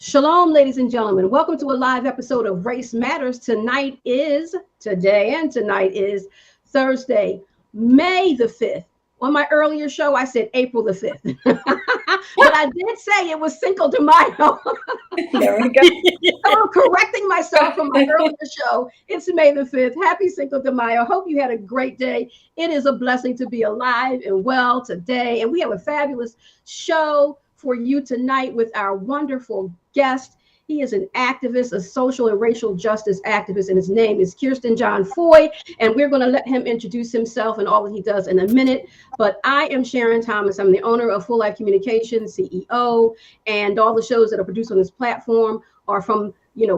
Shalom, ladies and gentlemen. Welcome to a live episode of Race Matters. Tonight is Thursday, May the 5th. On my earlier show, I said April the 5th. But I did say it was Cinco de Mayo. There we go. I'm correcting myself from my earlier show. It's May the 5th. Happy Cinco de Mayo. Hope you had a great day. It is a blessing to be alive and well today. And we have a fabulous show for you tonight with our wonderful guest. He is an activist, a social and racial justice activist, and his name is Kirsten John Foy. And we're going to let him introduce himself and all that he does in a minute. But I am Sharon Thomas. I'm the owner of Full Life Communications, CEO, and all the shows that are produced on this platform are from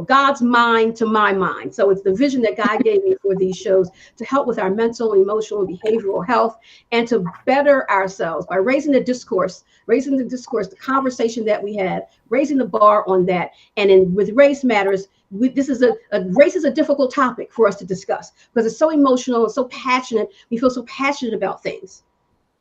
God's mind to my mind. So it's the vision that God gave me for these shows to help with our mental, emotional, and behavioral health and to better ourselves by raising the discourse, the conversation that we had, raising the bar on that. And with Race Matters, race is a difficult topic for us to discuss because it's so emotional and so passionate. We feel so passionate about things.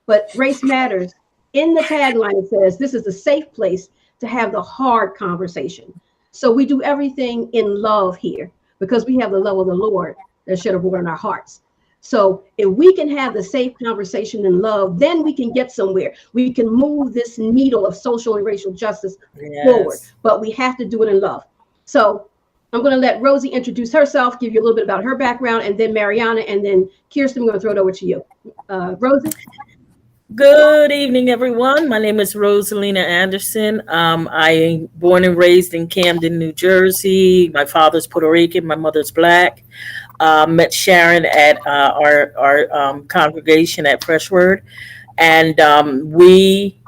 But Race Matters, in the tagline, it says, this is a safe place to have the hard conversation. So we do everything in love here because we have the love of the Lord that shed abroad in our hearts. So if we can have the safe conversation in love, then we can get somewhere. We can move this needle of social and racial justice forward, but we have to do it in love. So I'm going to let Rosie introduce herself, give you a little bit about her background, and then Marianna, and then Kirsten, I'm going to throw it over to you. Rosie? Good evening, everyone. My name is Rosalina Anderson. I am born and raised in Camden, New Jersey. My father's Puerto Rican, my mother's Black. Met Sharon at our congregation at Fresh Word, and we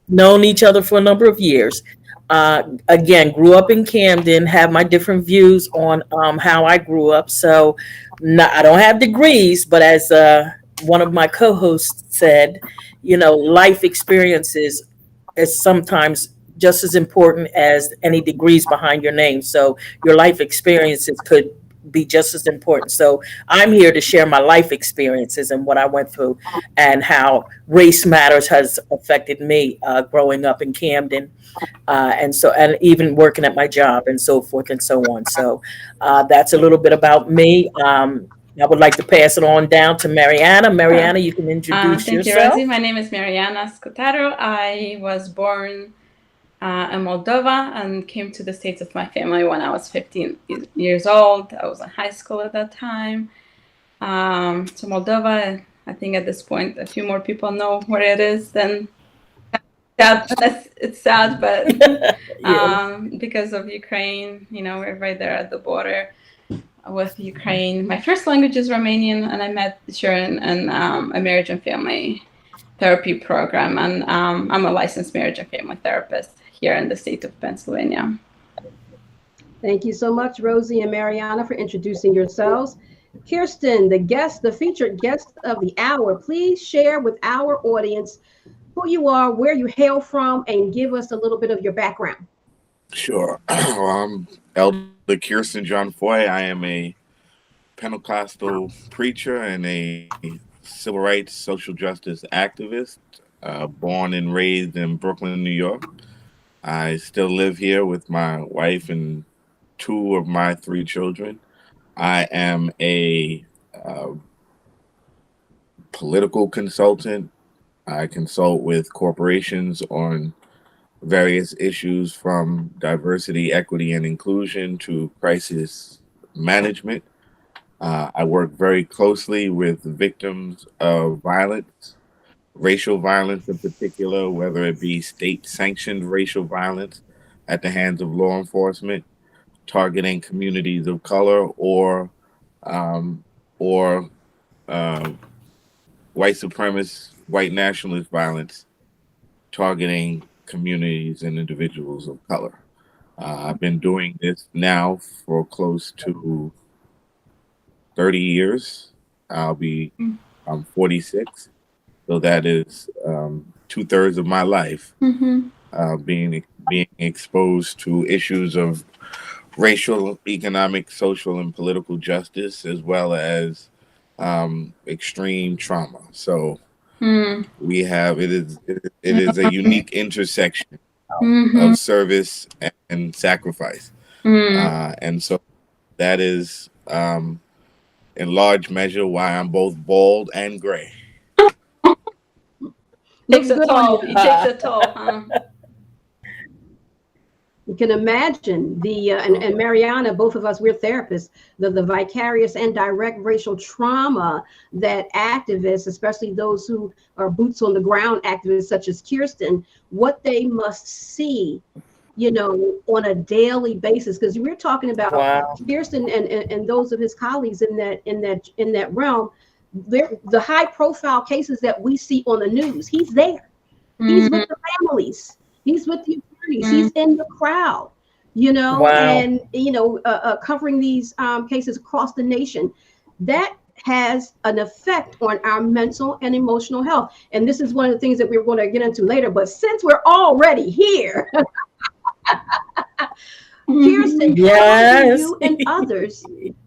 known each other for a number of years. Again, grew up in Camden, have my different views on how I grew up. So I don't have degrees, but as one of my co-hosts said, life experiences is sometimes just as important as any degrees behind your name. So your life experiences could be just as important. So I'm here to share my life experiences and what I went through and how Race Matters has affected me growing up in Camden. And even working at my job and so forth and so on. So that's a little bit about me. I would like to pass it on down to Marianna. Marianna, you can introduce thank yourself. you, Rosie. My name is Marianna Scotaro. I was born in Moldova and came to the States with my family when I was 15 years old. I was in high school at that time. So Moldova, I think at this point, a few more people know where it is than it's sad, but because of Ukraine, we're right there at the border with Ukraine. My first language is Romanian, and I met Sharon in a marriage and family therapy program, and I'm a licensed marriage and family therapist here in the state of Pennsylvania. Thank you so much, Rosie and Marianna, for introducing yourselves. Kirsten, the featured guest of the hour, please share with our audience who you are, where you hail from, and give us a little bit of your background. Sure. I'm Elder Kirsten John Foy. I am a Pentecostal preacher and a civil rights, social justice activist, born and raised in Brooklyn, New York. I still live here with my wife and two of my three children. I am a political consultant. I consult with corporations on various issues from diversity, equity, and inclusion to crisis management. I work very closely with victims of violence, racial violence in particular, whether it be state-sanctioned racial violence at the hands of law enforcement, targeting communities of color, or white supremacist, white nationalist violence targeting communities and individuals of color. I've been doing this now for close to 30 years. I'm 46, so that is 2/3 of my life being exposed to issues of racial, economic, social, and political justice, as well as extreme trauma. So we have it is a unique intersection of service and sacrifice. And so that is in large measure why I'm both bald and gray. Takes a toll. It takes a toll, huh? You can imagine and Marianna, both of us, we're therapists, the vicarious and direct racial trauma that activists, especially those who are boots on the ground activists such as Kirsten, what they must see, on a daily basis. Because we're talking about Kirsten and those of his colleagues in that realm, the high profile cases that we see on the news. He's there. He's with the families. He's with the attorneys. He's in the crowd, and covering these cases across the nation. That has an effect on our mental and emotional health. And this is one of the things that we're going to get into later. But since we're already here, Kirsten, how do you and others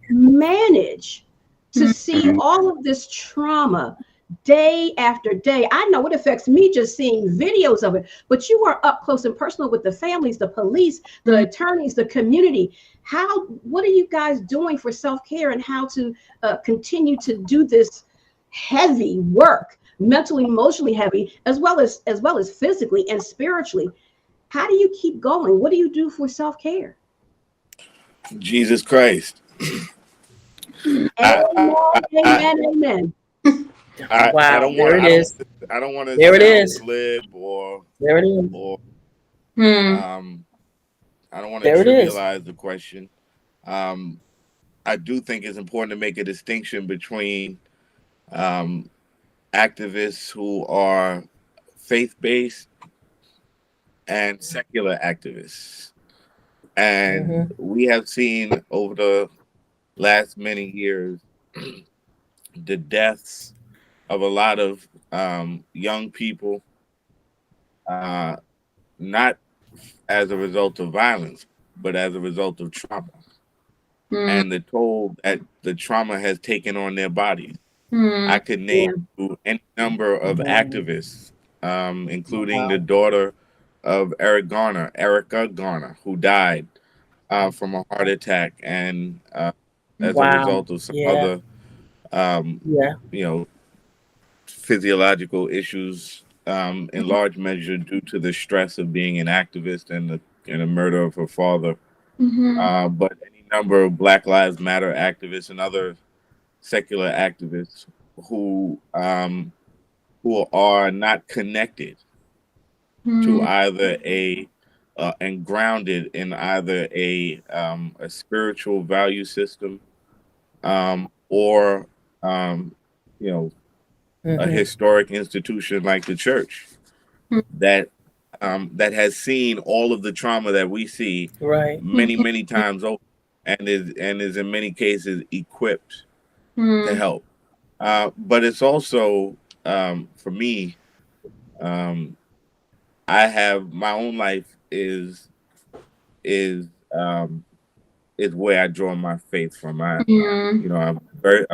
manage to see all of this trauma day after day? I know it affects me just seeing videos of it, but you are up close and personal with the families, the police, the attorneys, the community. What are you guys doing for self-care and how to continue to do this heavy work, mentally, emotionally heavy, as well as physically and spiritually? How do you keep going? What do you do for self-care? Jesus Christ. Amen. I don't want to glib or there it is. I don't want to trivialize the question. I do think it's important to make a distinction between activists who are faith-based and secular activists. And we have seen over the last many years the deaths of a lot of young people, not as a result of violence, but as a result of trauma, and the toll that the trauma has taken on their bodies. I could name any number of activists, including the daughter of Erica Garner, who died from a heart attack and as a result of some other, physiological issues, in large measure due to the stress of being an activist and the murder of her father. But any number of Black Lives Matter activists and other secular activists who are not connected to either and grounded in either a spiritual value system or a historic institution like the church that has seen all of the trauma that we see many times over and is in many cases equipped to help. But it's also for me, I have my own life is where I draw my faith from. I'm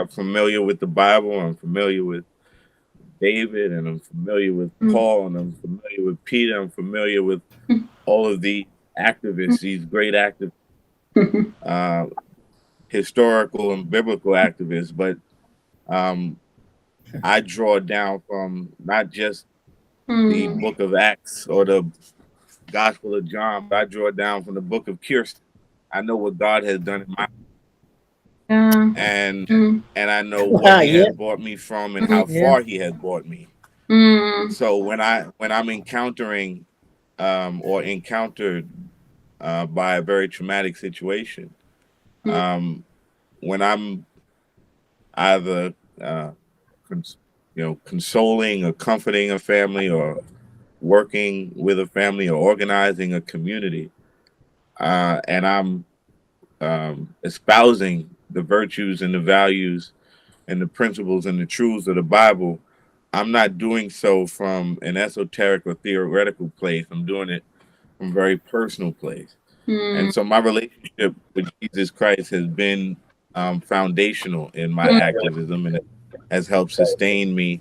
familiar with the Bible. I'm familiar with David, and I'm familiar with Paul, and I'm familiar with Peter. I'm familiar with all of the activists, these great activists, historical and biblical activists. But I draw down from not just the book of Acts or the Gospel of John, but I draw down from the book of Kirsten. I know what God has done in my life. And I know what he has brought me from and how far he has brought me. So when I'm encountering or encountered by a very traumatic situation, when I'm either consoling or comforting a family or working with a family or organizing a community, and I'm espousing the virtues and the values and the principles and the truths of the Bible, I'm not doing so from an esoteric or theoretical place. I'm doing it from a very personal place. And so my relationship with Jesus Christ has been foundational in my activism, and it has helped sustain me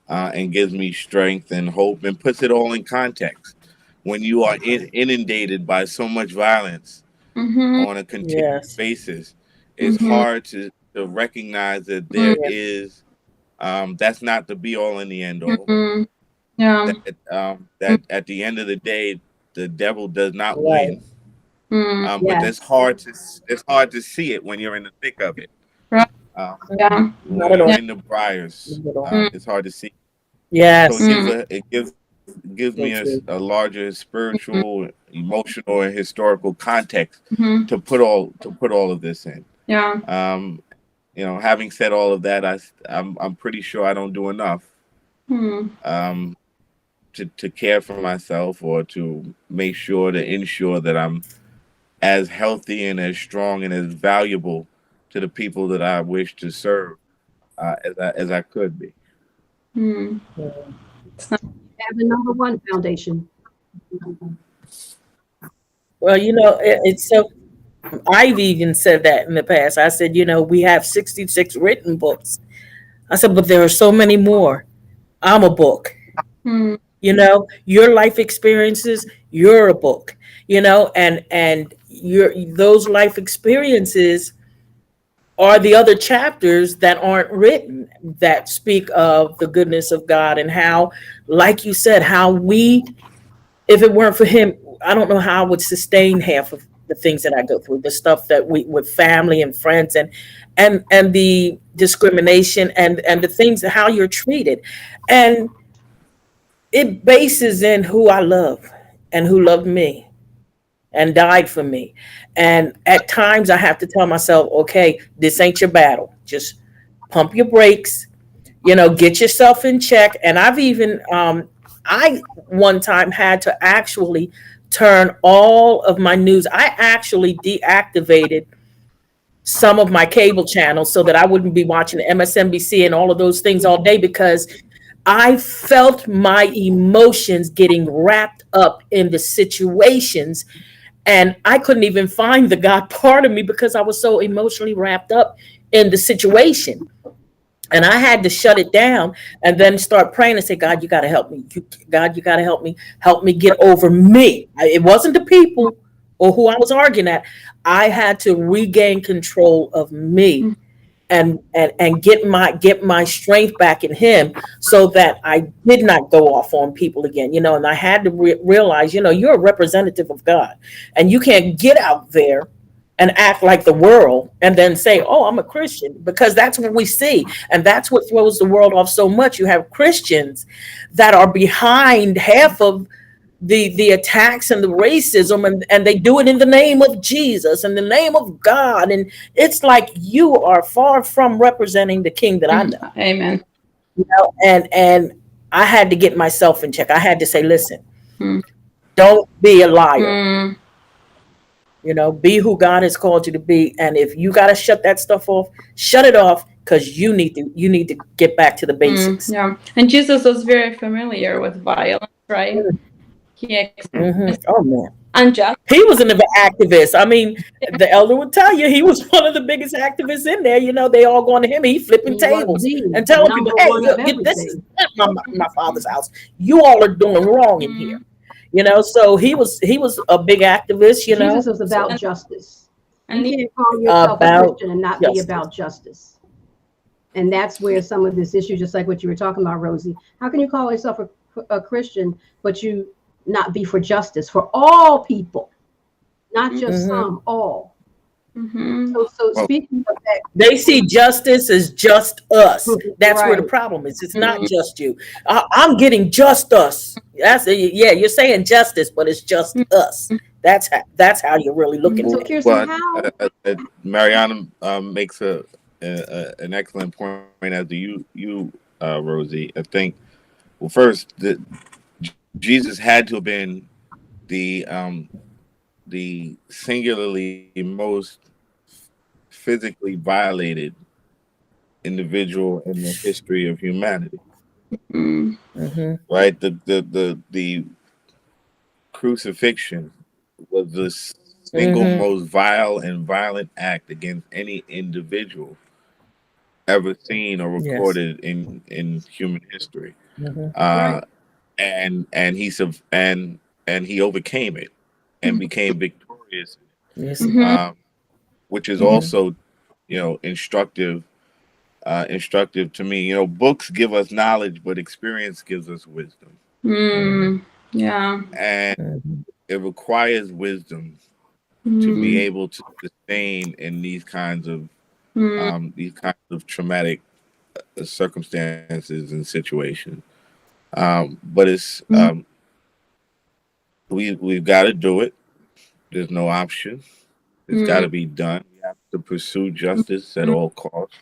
and gives me strength and hope and puts it all in context. when you are inundated by so much violence on a continuous basis, it's hard to recognize that there is that's not the be all and the end all. Yeah. That at the end of the day, the devil does not Right. win. But it's hard to see it when you're in the thick of it. Right. When you're in the briars, it's hard to see. Yes. So it gives me a larger spiritual, emotional, and historical context to put all of this in. Yeah. Having said all of that, I'm pretty sure I don't do enough to care for myself or to make sure to ensure that I'm as healthy and as strong and as valuable to the people that I wish to serve as I could be. Have the number one foundation. Well, it's so. I've even said that in the past. I said, we have 66 written books. I said, but there are so many more. I'm a book. Your life experiences, you're a book. And those life experiences are the other chapters that aren't written that speak of the goodness of God and how, like you said, if it weren't for him, I don't know how I would sustain half of the things that I go through, the stuff that with family and friends and the discrimination and the things, how you're treated. And it bases in who I love and who loved me and died for me. And at times I have to tell myself, okay, this ain't your battle. Just pump your brakes, get yourself in check. And I've even, I one time had to actually turn all of my news. I actually deactivated some of my cable channels so that I wouldn't be watching MSNBC and all of those things all day, because I felt my emotions getting wrapped up in the situations, and I couldn't even find the God part of me because I was so emotionally wrapped up in the situation. And I had to shut it down and then start praying and say, God, you got to help me. God, you got to help me get over me. It wasn't the people or who I was arguing at. I had to regain control of me and get my strength back in him so that I did not go off on people again, and I had to realize, you're a representative of God, and you can't get out there and act like the world and then say, oh, I'm a Christian, because that's what we see. And that's what throws the world off so much. You have Christians that are behind half of the attacks and the racism, and they do it in the name of Jesus, in the name of God. And it's like you are far from representing the King that I know. Amen. And I had to get myself in check. I had to say, listen, don't be a liar. Be who God has called you to be. And if you got to shut that stuff off, shut it off, because you need to get back to the basics. Yeah. And Jesus was very familiar with violence, right? He Oh man, unjust. He was an activist. I mean, the elder would tell you he was one of the biggest activists in there. They all going to him. He flipping tables and telling people, "Hey, look, this is not my father's house. You all are doing wrong in here." So he was a big activist. Jesus was about justice. And you can't call yourself a Christian and not be about justice. And that's where some of this issue, just like what you were talking about, Rosie. How can you call yourself a Christian, but you not be for justice for all people, not just some, all? So speaking of that, they see justice as just us. That's where the problem is. It's not just you. I'm getting just us. You're saying justice, but it's just us. That's how you're really looking at it. Kirsten, Marianna makes an excellent point, as do you, Rosie. I think, well, first, Jesus had to have been the singularly most physically violated individual in the history of humanity. Right? The crucifixion was the single most vile and violent act against any individual ever seen or recorded in human history. And and he overcame it and became victorious, Yes. which is Mhm. also, instructive. Instructive to me. Books give us knowledge, but experience gives us wisdom, Yeah. and Mhm. it requires wisdom to be able to sustain in these kinds of traumatic circumstances and situations. But it's we've got to do it. There's no option. It's got to be done. We have to pursue justice at all costs.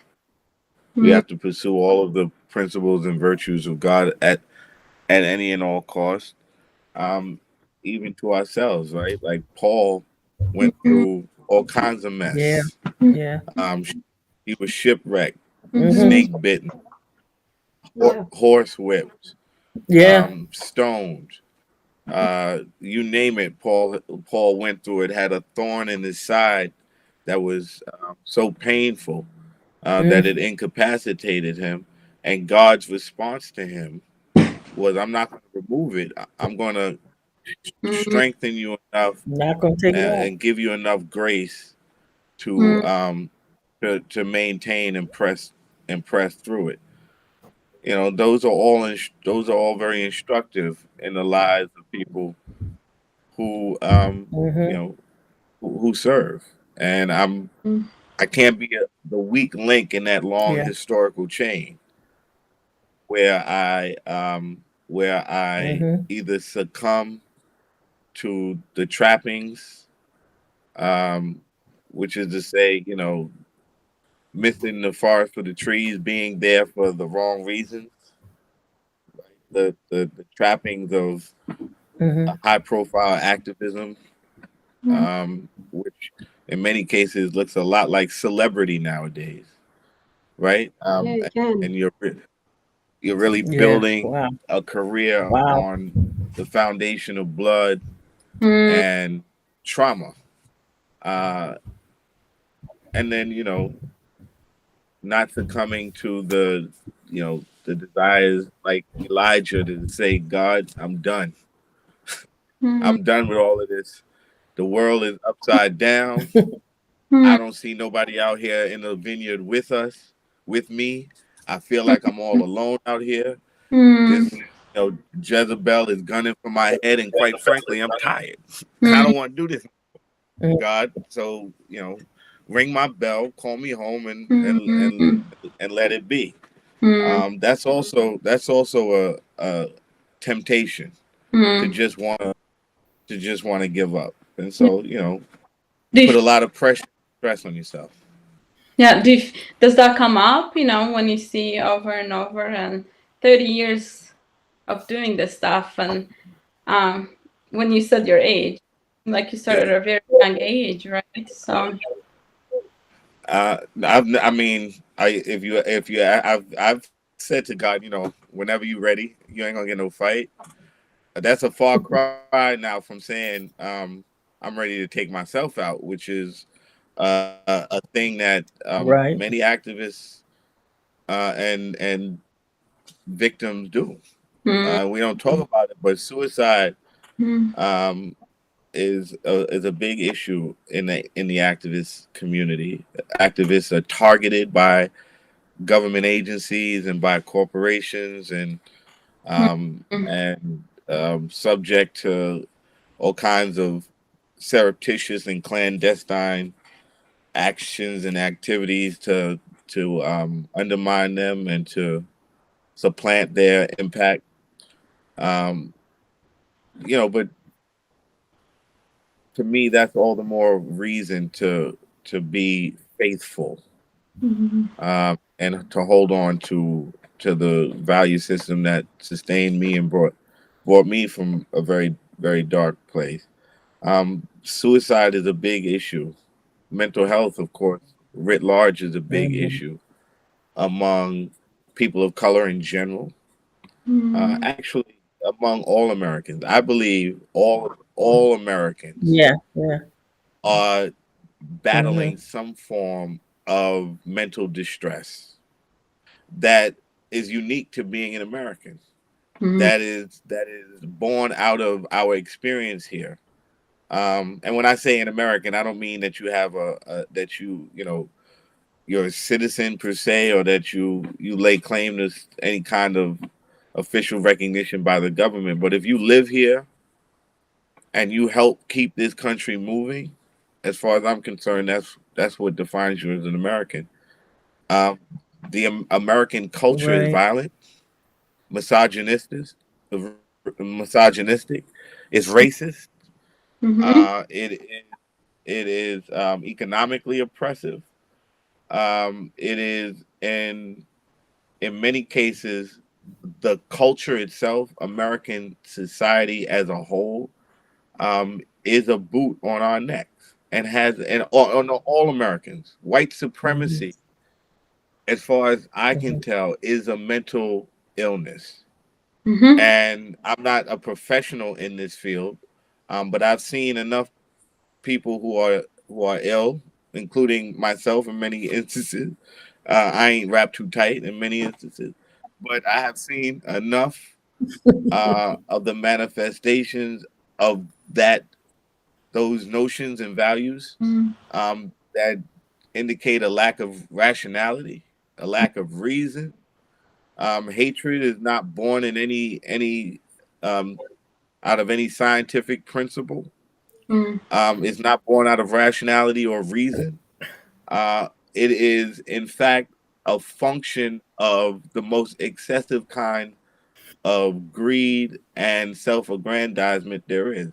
We have to pursue all of the principles and virtues of God at any and all costs, um, even to ourselves, right? Like Paul went through all kinds of Yeah. mess. Yeah. Um, he was shipwrecked, Mhm. snake bitten, Yeah. horse whipped, Yeah. stoned. You name it. Paul went through it. Had a thorn in his side that was so painful that it Mm. incapacitated him. And God's response to him was, "I'm not going to remove it. I'm going to strengthen you enough Not gonna take it off. and give you enough grace to maintain and press through it." Those are all very instructive in the lives of people who you Mhm. know who serve. And I can't be the weak link in that long Yeah. historical chain where I Mhm. either succumb to the trappings, um, which is to say, missing the forest for the trees, being there for the wrong reasons, the trappings of Mhm. high profile activism, which in many cases looks a lot like celebrity nowadays, right? Yeah, you can. And you're really Yeah. building Wow. a career Wow. on the foundation of blood and trauma, uh, and then not succumbing to the desires like Elijah to say, "God, I'm done. I'm done with all of this. The world is upside down. I don't see nobody out here in the vineyard with me. I feel like I'm all alone out here. This, Jezebel is gunning for my head, and quite frankly, I'm tired, and I don't want to do this, Mm. God. So, ring my bell, call me home, and let it be." That's also a temptation to just want to give up, and so Do put you, a lot of pressure, stress on yourself. yeah, does that come up, when you see over and over and 30 years of doing this stuff and when you said your age, like you started at a very young age, right? So I mean, I've said to God, whenever you ready, you ain't gonna get no fight. That's a far cry now from saying I'm ready to take myself out, which is a thing that Right. many activists and victims do. mm, We don't talk about it, but suicide mm, um, is a big issue in the activist community. Activists are targeted by government agencies and by corporations and subject to all kinds of surreptitious and clandestine actions and activities to undermine them and to supplant their impact. Um, but to me, that's all the more reason to be faithful, and to hold on to the value system that sustained me and brought me from a very very dark place. Suicide is a big issue. Mental health, of course, writ large, is a big Mhm. issue among people of color in general. Actually, among all Americans, I believe all Americans Yeah. Yeah. are battling Mhm. some form of mental distress that is unique to being an American. that is born out of our experience here. And when I say an American, I don't mean that you have that you're a citizen per se, or that you lay claim to any kind of official recognition by the government. But if you live here and you help keep this country moving, as far as I'm concerned, that's what defines you as an American. Um, the American culture is violent, misogynistic, misogynistic. It's racist. It is economically oppressive. It is in many cases the culture itself, American society as a whole, is a boot on our necks and has on all Americans. White supremacy, as far as I can tell, is a mental illness. And I'm not a professional in this field, but I've seen enough people who are ill, including myself in many instances. I ain't wrapped too tight in many instances, but I have seen enough of the manifestations of those notions and values that indicate a lack of rationality, a lack of reason. Hatred is not born in any out of any scientific principle. It's not born out of rationality or reason. It is, in fact, a function of the most excessive kind of greed and self-aggrandizement there is.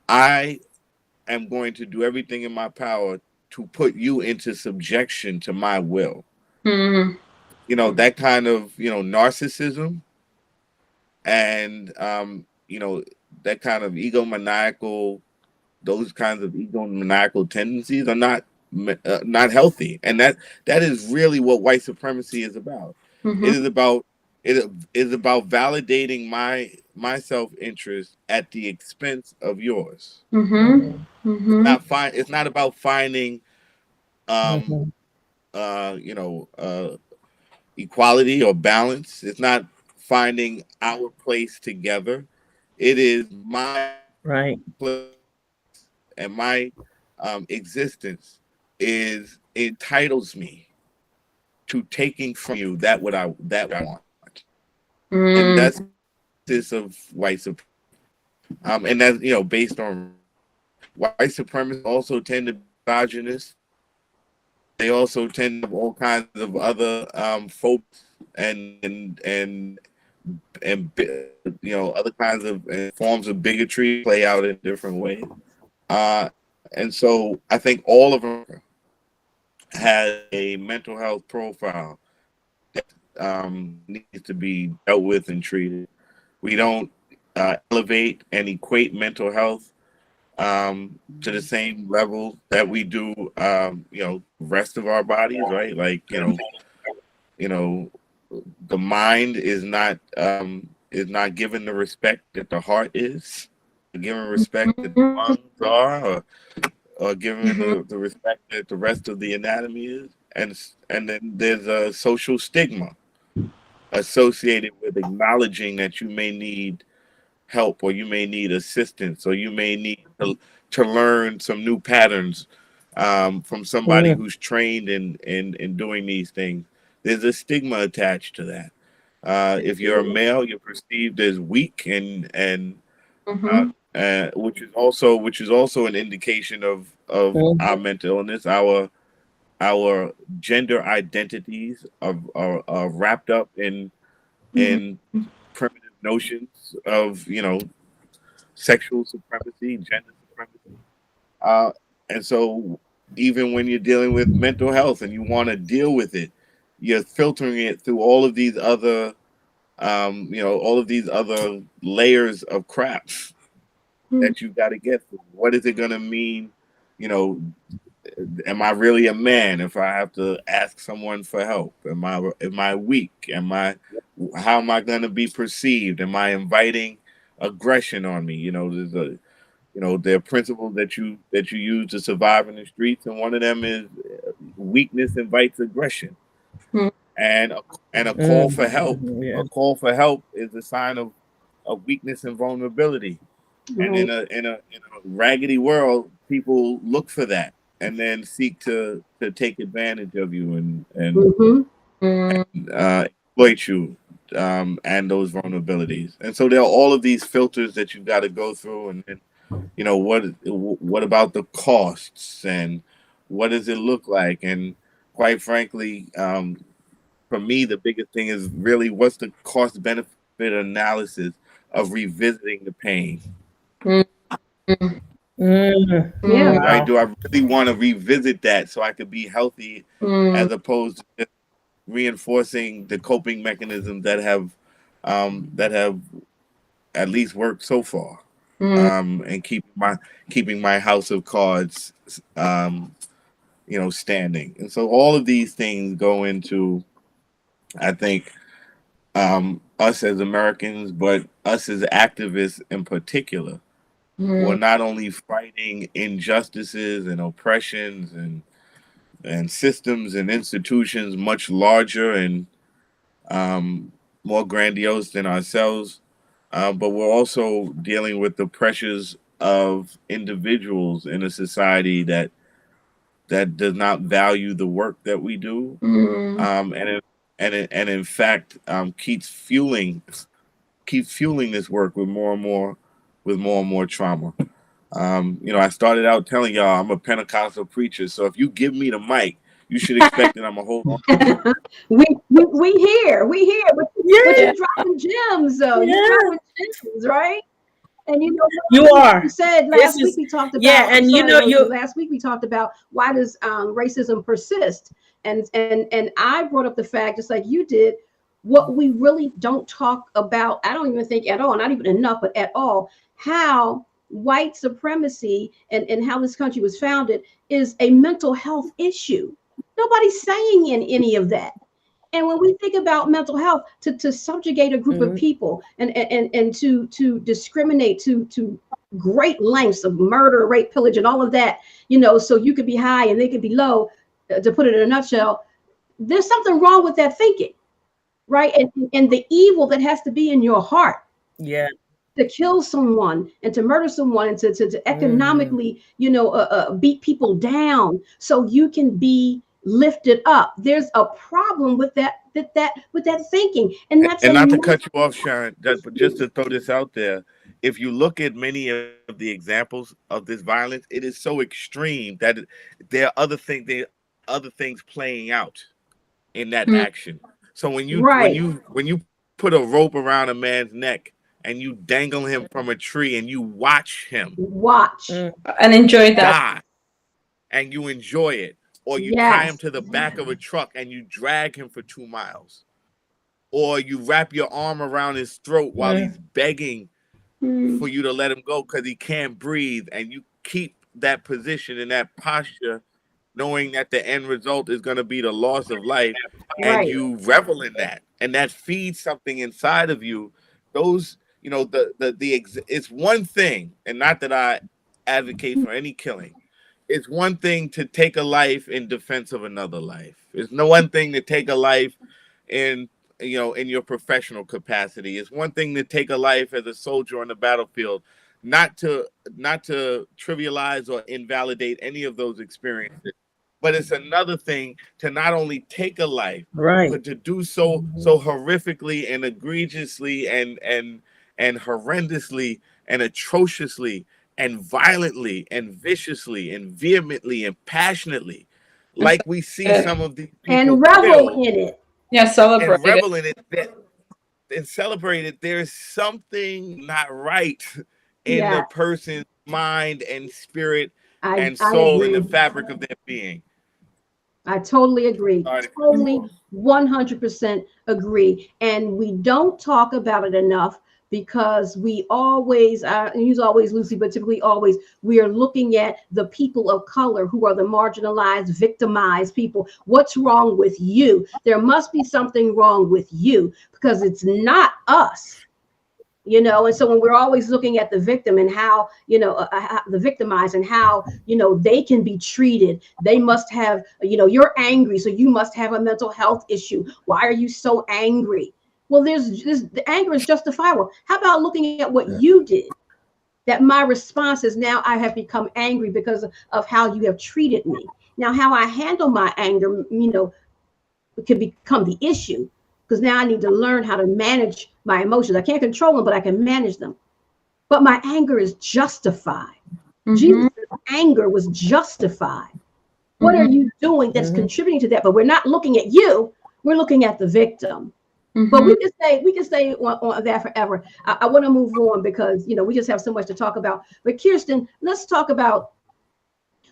I am going to do everything in my power to put you into subjection to my will. That kind of, narcissism and, that kind of those kinds of egomaniacal tendencies are not healthy. And that is really what white supremacy is about. It is about validating my self-interest at the expense of yours. It's not about finding equality or balance. It's not finding our place together. It is my place, and my existence entitles me to taking from you that what I want. And that's this of white supremacy. And that's based on white supremacists also tend to be misogynist. They also tend to have all kinds of other folks and other kinds of forms of bigotry play out in different ways. And so I think all of them has a mental health profile that needs to be dealt with and treated. We don't elevate and equate mental health to the same level that we do, rest of our bodies, right? Like, the mind is not given the respect that the heart is, given respect that the lungs are, or given the respect that the rest of the anatomy is. And then there's a social stigma associated with acknowledging that you may need help, or you may need assistance, or you may need to learn some new patterns from somebody who's trained in doing these things. There's a stigma attached to that. If you're a male, you're perceived as weak, and which is also an indication of our mental illness. Our gender identities are wrapped up in primitive notions of sexual supremacy, gender supremacy, and so even when you're dealing with mental health and you want to deal with it, you're filtering it through all of these other layers of crap that you've got to get through. What is it going to mean? Am I really a man if I have to ask someone for help? Am I weak? How am I going to be perceived? Am I inviting aggression on me? There are principles that you use to survive in the streets, and one of them is weakness invites aggression. And a call for help. A call for help is a sign of weakness and vulnerability. And Right. in a raggedy world, people look for that and then seek to take advantage of you and exploit you and those vulnerabilities. And so there are all of these filters that you've got to go through, and then, you know, what about the costs and what does it look like? And quite frankly, for me, the biggest thing is really what's the cost benefit analysis of revisiting the pain. Yeah. Right? Do I really want to revisit that so I could be healthy, as opposed to just reinforcing the coping mechanisms that have at least worked so far, and keeping my house of cards, you know, standing. And so all of these things go into, I think, us as Americans, but us as activists in particular, who are not only fighting injustices and oppressions and systems and institutions much larger and more grandiose than ourselves, but we're also dealing with the pressures of individuals in a society that does not value the work that we do, and in fact keeps fueling this work with more and more trauma. You know, I started out telling y'all I'm a Pentecostal preacher, so if you give me the mic, you should expect that I'm a hold on. we hear, but you're dropping gems, though. Yeah. You're dropping gems, right? And you know, You are. You said last week we talked about. Yeah, and you know, last week we talked about why does racism persist, and I brought up the fact, just like you did, what we really don't talk about. I don't even think at all, not even enough, but at all, how white supremacy and how this country was founded is a mental health issue. Nobody's saying in any of that. And when we think about mental health, to subjugate a group of people and to discriminate to great lengths of murder, rape, pillage, and all of that, you know, so you could be high and they could be low, to put it in a nutshell, there's something wrong with that thinking, right? And the evil that has to be in your heart. Yeah. To kill someone and to murder someone and to economically, you know, beat people down so you can be lifted up. There's a problem with that thinking, and that's not to cut you off, Sharon, but just to throw this out there. If you look at many of the examples of this violence, it is so extreme that there are other things playing out in that action. So when you put a rope around a man's neck and you dangle him from a tree and you watch him and enjoy that, die, and you enjoy it, or you tie him to the back of a truck and you drag him for 2 miles, or you wrap your arm around his throat while he's begging for you to let him go because he can't breathe, and you keep that position and that posture knowing that the end result is going to be the loss of life, and you revel in that, and that feeds something inside of you. Those, you know, it's one thing, and not that I advocate for any killing. It's one thing to take a life in defense of another life. It's no one thing to take a life in, you know, in your professional capacity. It's one thing to take a life as a soldier on the battlefield, not to trivialize or invalidate any of those experiences. But it's another thing to not only take a life, but to do so horrifically and egregiously and horrendously and atrociously and violently and viciously and vehemently and passionately, like we see some of these people and revel in it. Yeah, celebrate and revel in it and celebrate it. There's something not right in the person's mind and spirit and soul and the fabric of their being. I totally agree. Totally 100% agree. And we don't talk about it enough because we always, use always loosely, but typically always, we are looking at the people of color who are the marginalized, victimized people. What's wrong with you? There must be something wrong with you because it's not us. You know, and so when we're always looking at the victim and how, you know, the victimized and how, you know, they can be treated, they must have, you know, you're angry, so you must have a mental health issue. Why are you so angry? Well, the anger is justifiable. How about looking at what you did? That my response is now I have become angry because of how you have treated me. Now, how I handle my anger, can become the issue, because now I need to learn how to manage my emotions. I can't control them, but I can manage them. But my anger is justified. Jesus' anger was justified. What are you doing that's contributing to that? But we're not looking at you. We're looking at the victim. But we can stay on that forever. I want to move on because we just have so much to talk about. But Kirsten, let's talk about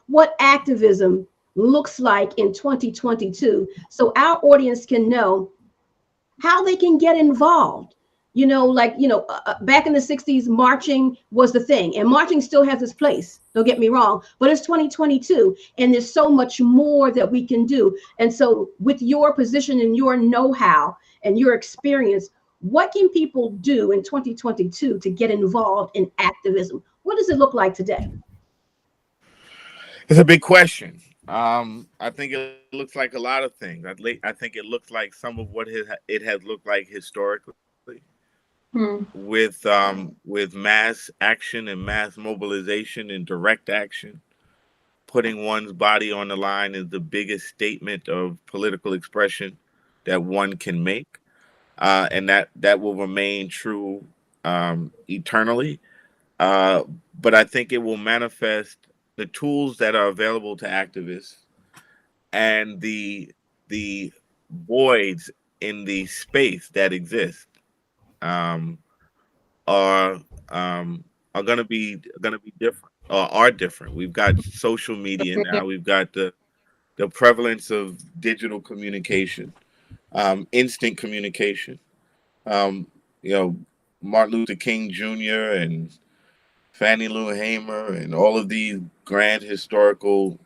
what activism looks like in 2022, so our audience can know how they can get involved. Back in the 60s, marching was the thing, and marching still has its place, don't get me wrong, but it's 2022 and there's so much more that we can do. And so with your position and your know-how and your experience, what can people do in 2022 to get involved in activism? What does it look like today? It's a big question. I think it looks like a lot of things. I think it looks like some of what it has looked like historically, with mass action and mass mobilization and direct action. Putting one's body on the line is the biggest statement of political expression that one can make, and that will remain true eternally. Uh, but I think it will manifest the tools that are available to activists and the voids in the space that exist, um, are are gonna be different, or are different. We've got social media now. We've got the prevalence of digital communication, instant communication. Um, you know, Martin Luther King Jr. and Fannie Lou Hamer and all of these grand historical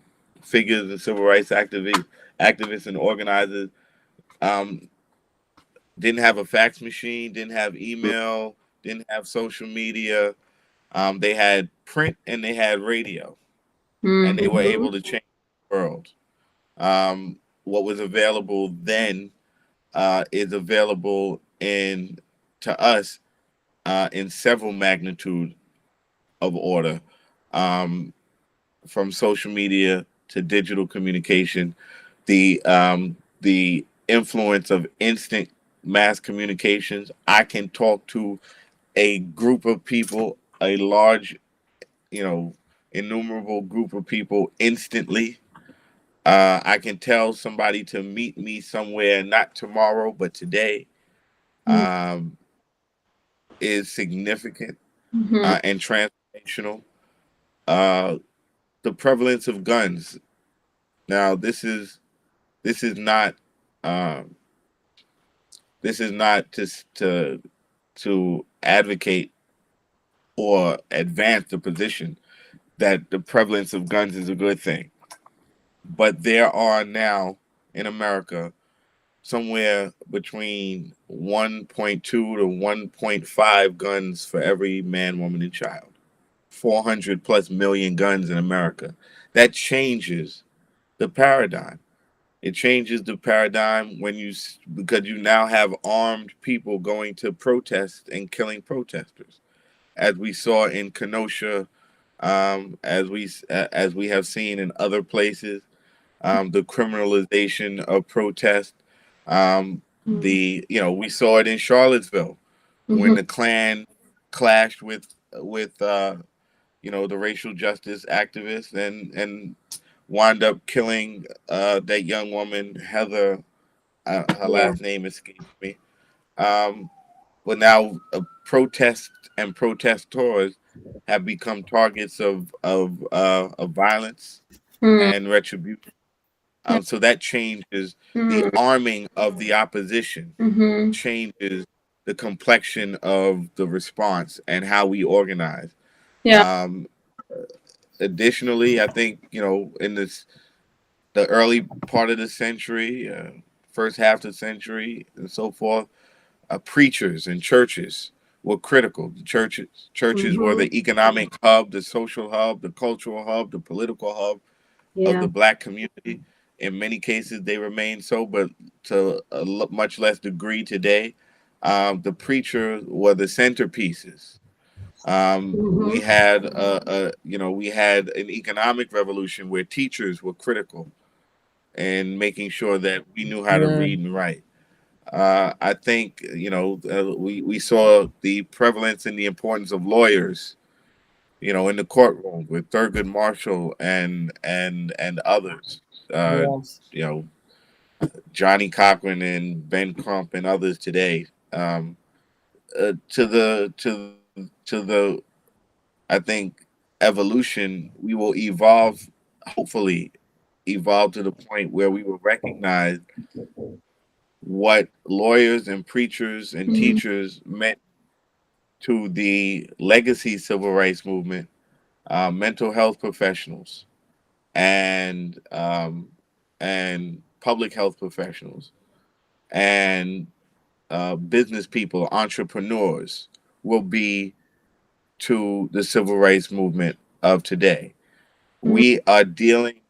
figures and civil rights activists and organizers, um, didn't have a fax machine, didn't have email, didn't have social media. They had print and they had radio, and they were able to change the world. What was available then is available to us in several magnitude of order, um, from social media to digital communication, the influence of instant mass communications. I can talk to a group of people, a large, you know, innumerable group of people instantly. I can tell somebody to meet me somewhere, not tomorrow, but today, um, is significant and transformational. Uh, the prevalence of guns. Now, this is not um, this is not to advocate or advance the position that the prevalence of guns is a good thing, but there are now in America somewhere between 1.2 to 1.5 guns for every man, woman, and child. 400 plus million guns in America. That changes the paradigm. It changes the paradigm because you now have armed people going to protest and killing protesters, as we saw in Kenosha, as we have seen in other places, the criminalization of protest. We saw it in Charlottesville when the Klan clashed with the racial justice activists and wound up killing that young woman, Heather. Her last name escapes me. But now protests and protestors have become targets of violence and retribution. So that changes the arming of the opposition, changes the complexion of the response and how we organize. Um, Additionally, I think in the early part of the century, first half of the century, and so forth, preachers and churches were critical. The churches were the economic hub, the social hub, the cultural hub, the political hub of the Black community. In many cases, they remain so, but to a much less degree today. The preacher were the centerpieces. Mhm. We had we had an economic revolution where teachers were critical in making sure that we knew how to Yeah. read and write. I think we saw the prevalence and the importance of lawyers, in the courtroom with Thurgood Marshall and others. Yes. You know, Johnny Cochran and Ben Crump and others today. To the I think evolution, we will evolve, hopefully evolve to the point where we will recognize what lawyers and preachers and Mhm. teachers meant to the legacy civil rights movement, mental health professionals, and public health professionals, and business people, entrepreneurs will be to the civil rights movement of today. Mhm. We are dealing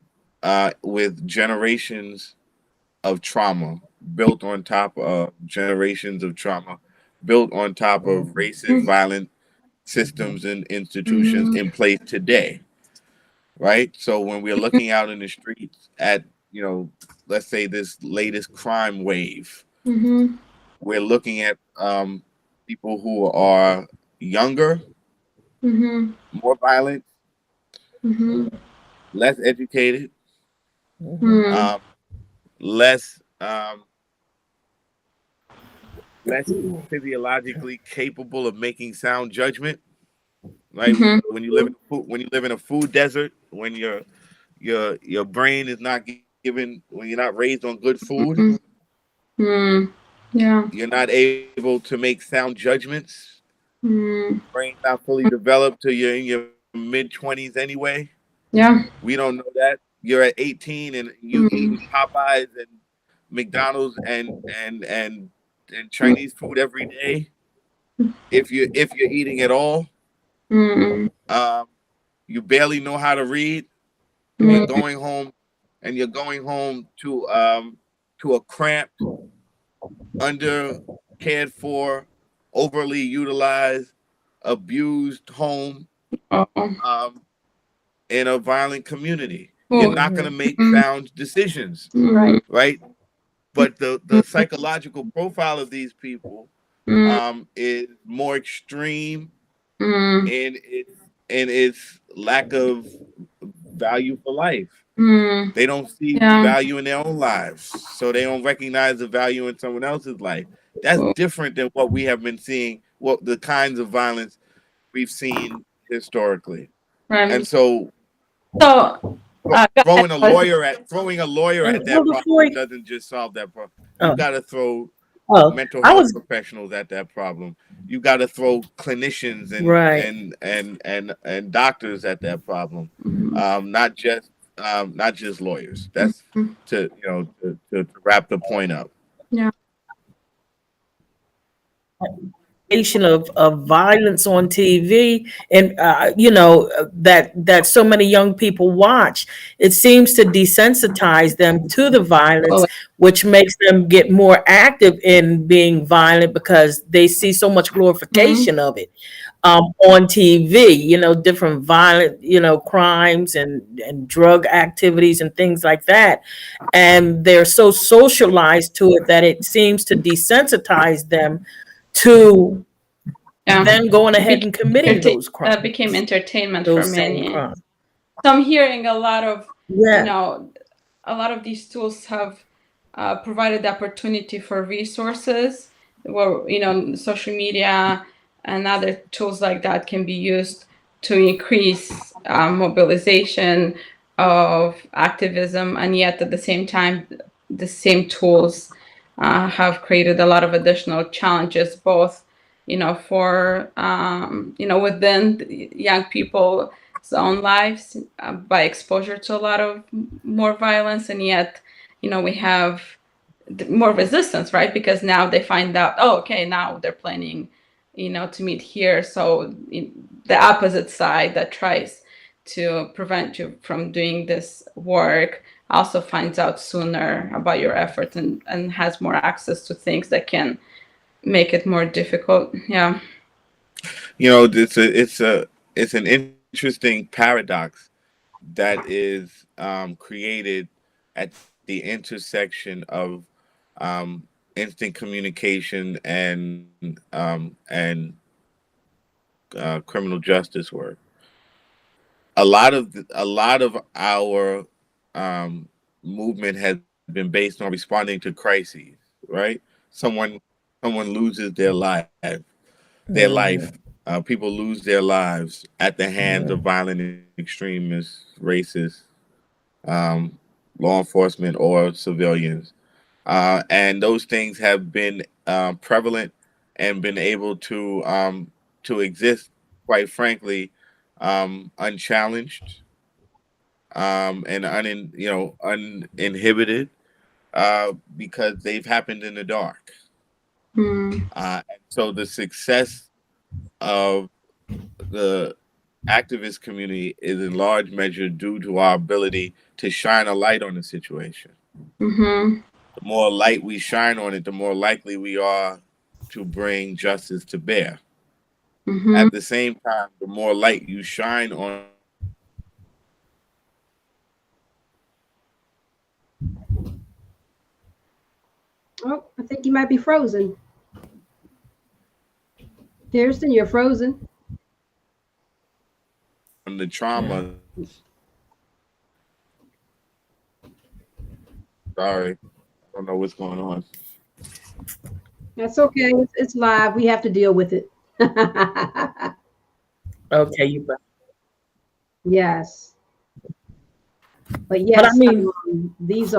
with generations of trauma built on top of generations of trauma built on top of racist, violent systems and institutions Mhm. in place today, right? So when we're looking out in the streets at, let's say this latest crime wave, Mhm. we're looking at people who are younger, Mhm. more violent, Mhm. less educated, Mhm. Mhm. um, less less physiologically capable of making sound judgment. Right? Mhm. When you live in a food desert, when your brain is not given, when you're not raised on good food, Mhm. Mhm. Yeah. you're not able to make sound judgments. Mhm. Brain not fully developed till you're in your mid-20s anyway. Yeah. We don't know that. You're at 18 and you Mhm. eating Popeyes and McDonald's and Chinese food every day. If you're eating at all, Mhm. um, you barely know how to read, and you're Mhm. going home, to a cramped, under cared for, overly utilized, abused home, Oh. um, in a violent community. You're Oh. not going to Mhm. make Mhm. sound decisions, Right. right? But the psychological profile of these people Mhm. is more extreme Mhm. in its lack of value for life. Mhm. They don't see Yeah. value in their own lives, so they don't recognize the value in someone else's life. That's Oh. different than what we have been seeing, what the kinds of violence we've seen historically. Right. And so So, go ahead. throwing a lawyer And at that before, problem doesn't just solve that problem. You oh, got to throw oh, mental I health was professionals at that problem. You got to throw clinicians and right. and and and and doctors at that problem, Mhm. not just lawyers. That's Mhm. to wrap the point up. Yeah. Of violence on TV, and that so many young people watch, it seems to desensitize them to the violence, Oh. which makes them get more active in being violent because they see so much Mhm. glorification of it on TV, different violent, crimes and drug activities and things like that. And they're so socialized to it that it seems to desensitize them to Yeah. then going ahead Became and committing those crimes, became entertainment for those same many. crimes. So I'm hearing a lot of, you Yeah. know, a lot of these tools have provided the opportunity for resources where, social media and other tools like that can be used to increase mobilization of activism. And yet at the same time, the same tools have created a lot of additional challenges, both, for, within young people's own lives by exposure to a lot of more violence. And yet, we have more resistance, right? Because now they find out, oh, okay, now they're planning, to meet here. So the opposite side that tries to prevent you from doing this work also finds out sooner about your efforts and has more access to things that can make it more difficult. Yeah. It's an interesting paradox that is created at the intersection of instant communication and criminal justice work. A lot of our movement has been based on responding to crises, right? Someone someone loses their life. People lose their lives at the hands of violent extremists, racists, um, law enforcement, or civilians. And those things have been prevalent and been able to exist, quite frankly, unchallenged and uninhibited because they've happened in the dark. Mm. And so the success of the activist community is in large measure due to our ability to shine a light on the situation. Mm-hmm. The more light we shine on it, the more likely we are to bring justice to bear. Mm-hmm. At the same time, the more light you shine on Oh, I think you might be frozen. Kirsten, you're frozen. the trauma. Sorry, I don't know what's going on. That's okay. It's live. We have to deal with it. Okay, you. Yes. But yes, But I mean, he's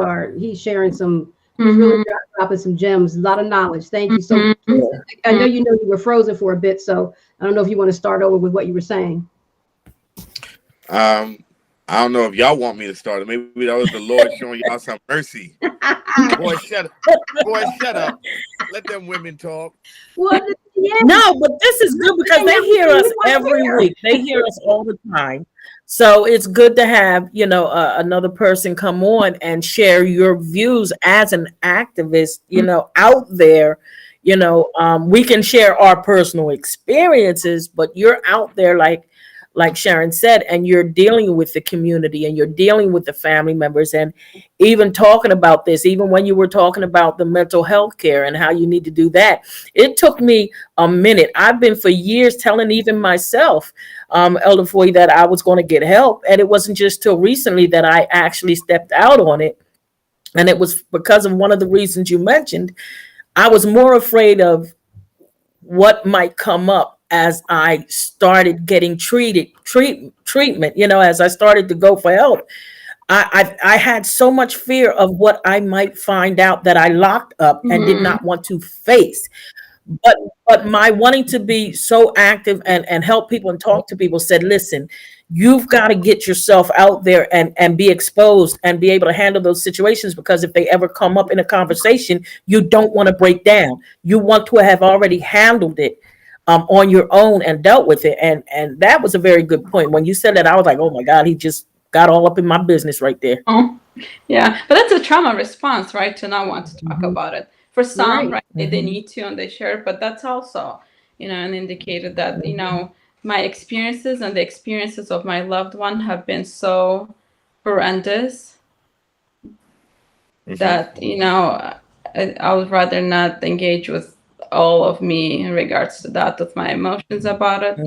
sharing some, he's Mm-hmm. really dropping some gems, a lot of knowledge. Thank you. So Mm-hmm. I know you were frozen for a bit, so I don't know if you want to start over with what you were saying. I don't know if y'all want me to start it. Maybe that was the Lord showing y'all some mercy. Boy, shut up. Boy, shut up. Let them women talk. Well, yeah. no, but this is good because they hear us every week. They hear us all the time. So it's good to have, another person come on and share your views as an activist, out there. We can share our personal experiences, but you're out there like Sharon said, and you're dealing with the community and you're dealing with the family members, and even talking about this, even when you were talking about the mental health care and how you need to do that. It took me a minute. I've been for years telling even myself, Elder Foy, that I was going to get help. And it wasn't just till recently that I actually stepped out on it. And it was because of one of the reasons you mentioned. I was more afraid of what might come up as I started getting treatment, as I started to go for help. I had so much fear of what I might find out that I locked up and did not want to face. But my wanting to be so active and help people and talk to people said, listen, you've got to get yourself out there and be exposed and be able to handle those situations, because if they ever come up in a conversation, you don't want to break down. You want to have already handled it on your own and dealt with it. And that was a very good point. When you said that, I was like, oh my God, he just got all up in my business right there. Oh, yeah. But that's a trauma response, right? To not want to talk about it. For some, right, they need to and they share it, but that's also, an indicator that, my experiences and the experiences of my loved one have been so horrendous that, I would rather not engage with all of me in regards to that, with my emotions about it.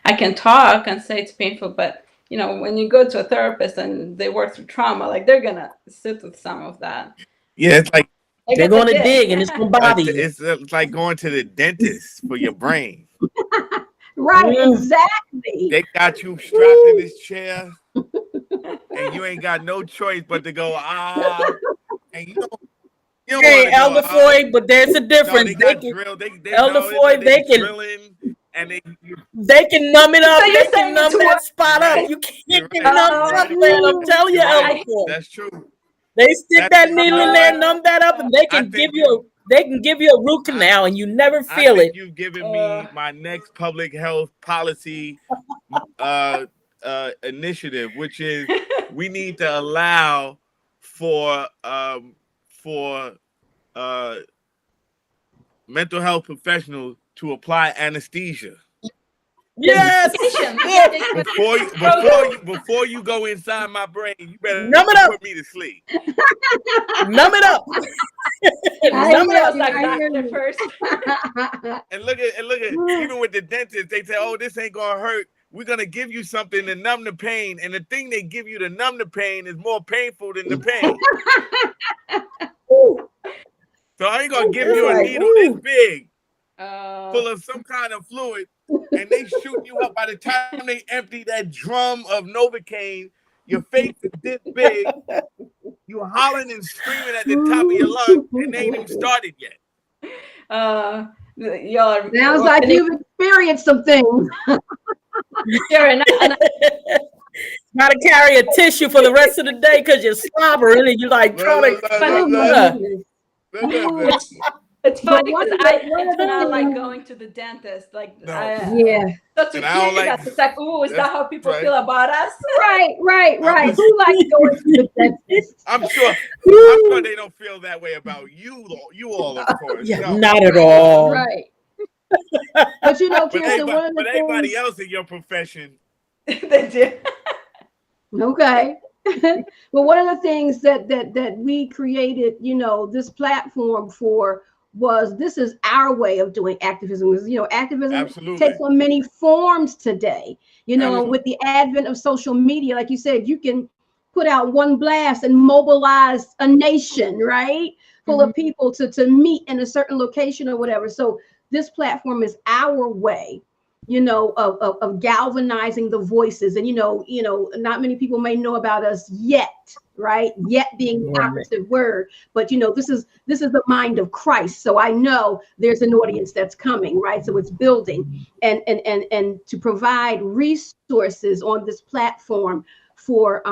I can talk and say it's painful, but when you go to a therapist and they work through trauma, like they're gonna sit with some of that. Yeah, it's like they're going to dig and it's going to bother you. It's like going to the dentist for your brain. Right, exactly. They got you strapped in this chair, and you ain't got no choice but to go, and you don't hey, Elder Foy, but there's a difference. No, they got drilled. Elder Foy, they can drilling, and they can numb it up. So they can numb that spot up. You can't get numbed up, man. I'm telling you, Elder Foy. That's true. They stick that needle in there, numb that up, and they can give you a root canal, and you never feel it. You've given me my next public health policy initiative, which is we need to allow for mental health professionals to apply anesthesia. Yes. Before you go inside my brain, you better Numb it up. put me to sleep. Numb it up. Numb it up like doctor first. And look at even with the dentist, they say, "Oh, this ain't gonna hurt. We're gonna give you something to numb the pain." And the thing they give you to numb the pain is more painful than the pain. So I ain't gonna give you a needle this big, full of some kind of fluid, and they shoot you up. By the time they empty that drum of Novocaine, your face is this big. You hollering and screaming at the top of your lungs, and they ain't even started yet. Sounds like you've experienced some things. Sharon, gotta carry a tissue for the rest of the day because you're slobbering and you're like trying to. It's funny because it's not like going to the dentist. Like, yeah. So to hear that, it's like, oh, is that how people feel about us? Right. Who likes going to the dentist? I'm sure they don't feel that way about you all, of course. Yeah, no. Not at all. Right. But you know, Kirsten, but anybody else in your profession, they do. Okay. Well, one of the things that we created, you know, this platform for was this is our way of doing activism. You know, activism takes on many forms today. You know, with the advent of social media, like you said, you can put out one blast and mobilize a nation, right? Full of people to meet in a certain location or whatever. So this platform is our way, you know, of galvanizing the voices. And, you know, not many people may know about us yet, right? Yet being the operative word, but, you know, this is the mind of Christ. So I know there's an audience that's coming, right? So it's building and to provide resources on this platform for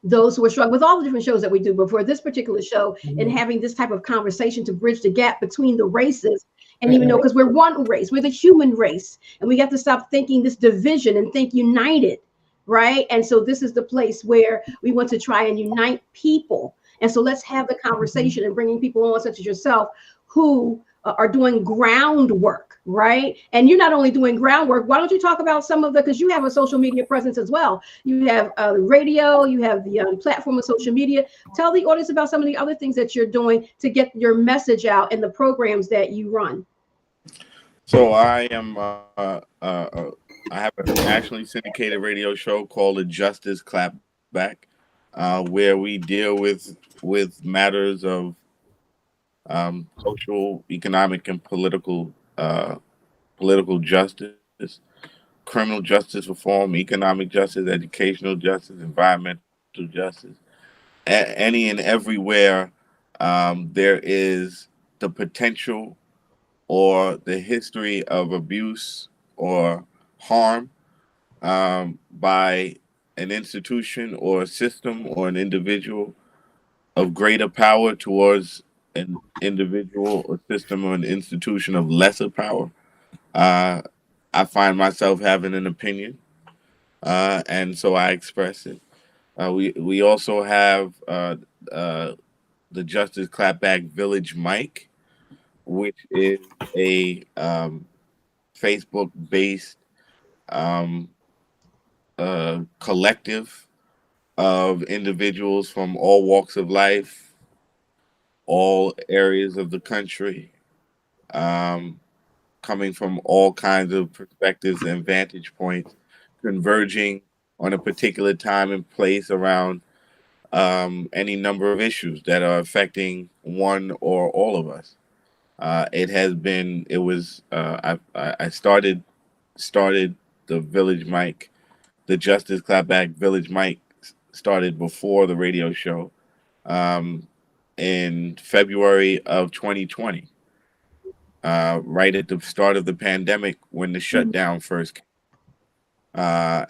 those who are struggling with all the different shows that we do, but for this particular show and having this type of conversation to bridge the gap between the races. And even though, because we're one race, we're the human race, and we got to stop thinking this division and think united, right? And so this is the place where we want to try and unite people. And so let's have the conversation and bringing people on, such as yourself, who are doing groundwork, right? And you're not only doing groundwork, why don't you talk about some of the, because you have a social media presence as well. You have radio, you have the platform of social media. Tell the audience about some of the other things that you're doing to get your message out in the programs that you run. So I am, I have a nationally syndicated radio show called The Justice Clapback, where we deal with matters of social, economic, and political justice, criminal justice reform, economic justice, educational justice, environmental justice, any and everywhere there is the potential or the history of abuse or harm by an institution or a system or an individual of greater power towards an individual or system or an institution of lesser power. I find myself having an opinion, and so I express it. We also have the Justice Clapback Village Mic, which is a Facebook-based collective of individuals from all walks of life, all areas of the country, coming from all kinds of perspectives and vantage points, converging on a particular time and place around any number of issues that are affecting one or all of us. I started the Village Mic, the Justice Clapback Village Mic started before the radio show in February of 2020, right at the start of the pandemic when the shutdown first came.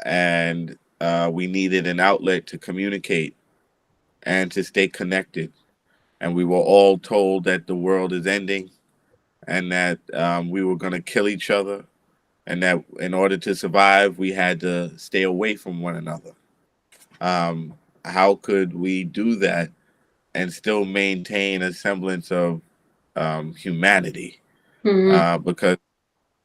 And we needed an outlet to communicate and to stay connected. And we were all told that the world is ending and that we were going to kill each other, and that in order to survive, we had to stay away from one another. How could we do that and still maintain a semblance of humanity, Mm-hmm. because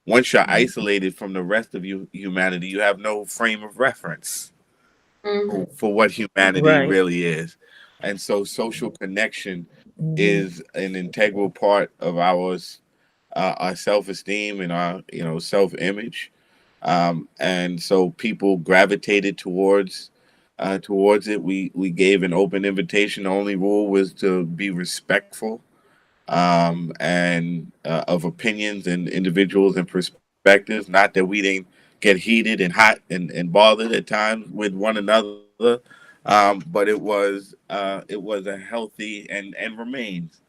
once you're isolated from the rest of humanity, you have no frame of reference for what humanity Right. really is. And so social connection Mhm. is an integral part of our self-esteem and our self-image. And so people gravitated towards it. We gave an open invitation. The only rule was to be respectful, and of opinions and individuals and perspectives. Not that we didn't get heated and hot and bothered at times with one another, but it was a healthy and remains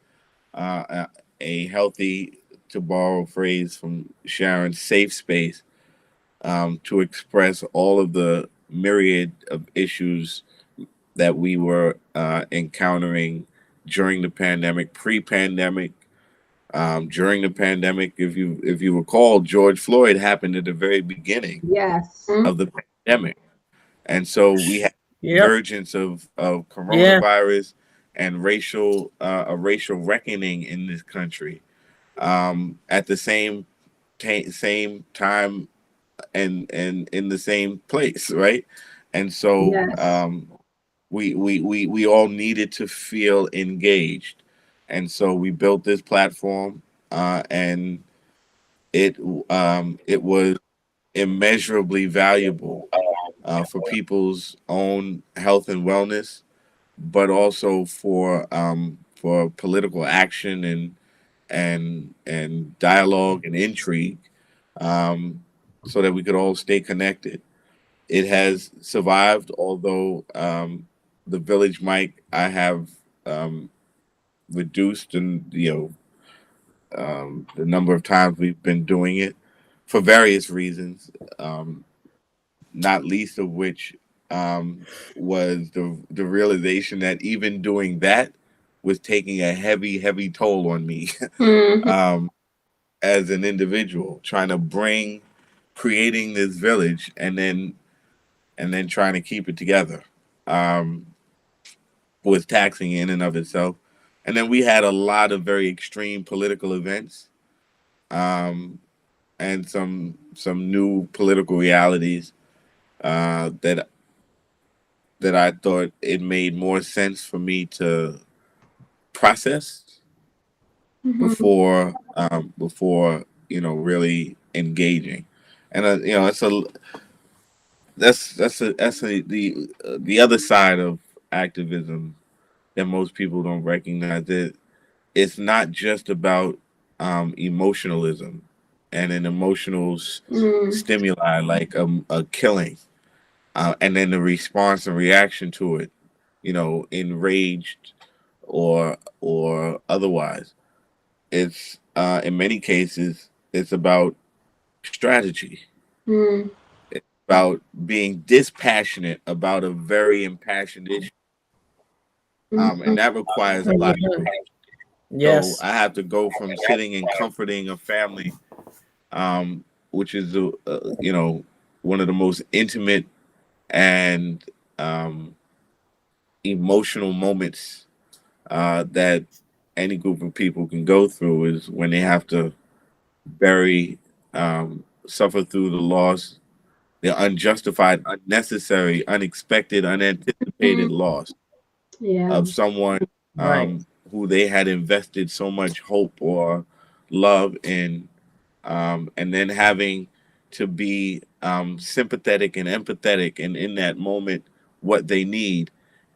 a healthy, to borrow a phrase from Sharon, safe space, to express all of the myriad of issues that we were encountering during the pandemic, pre-pandemic, during the pandemic. If you recall, George Floyd happened at the very beginning Yes. of the pandemic, and so we had Yep. emergence of Yeah. coronavirus and a racial reckoning in this country, at the same time, and in the same place, right? And so Yes. we all needed to feel engaged, and so we built this platform, and it was immeasurably valuable, for people's own health and wellness, but also for political action and dialogue and intrigue, um, so that we could all stay connected. It has survived, although the Village Mic I have reduced, and the number of times we've been doing it for various reasons, not least of which was the realization that even doing that was taking a heavy toll on me, Mm-hmm. um, as an individual, trying to creating this village, and then trying to keep it together, um, was taxing in and of itself. And then we had a lot of very extreme political events, um, and some new political realities, that I thought it made more sense for me to process before really engaging. And the other side of activism that most people don't recognize. That it's not just about emotionalism and an emotional stimuli, like a killing, and then the response and reaction to it, enraged or otherwise. It's in many cases it's about strategy, Mm-hmm. about being dispassionate about a very impassioned issue, and that requires a lot of Mhm. patience. So Yes. I have to go from sitting and comforting a family, which is one of the most intimate and um, emotional moments that any group of people can go through, is when they have to bury, suffer through the loss, the unjustified, unnecessary, unexpected, unanticipated loss Yeah. of someone, Right. who they had invested so much hope or love in, and then having to be sympathetic and empathetic, and in that moment what they need,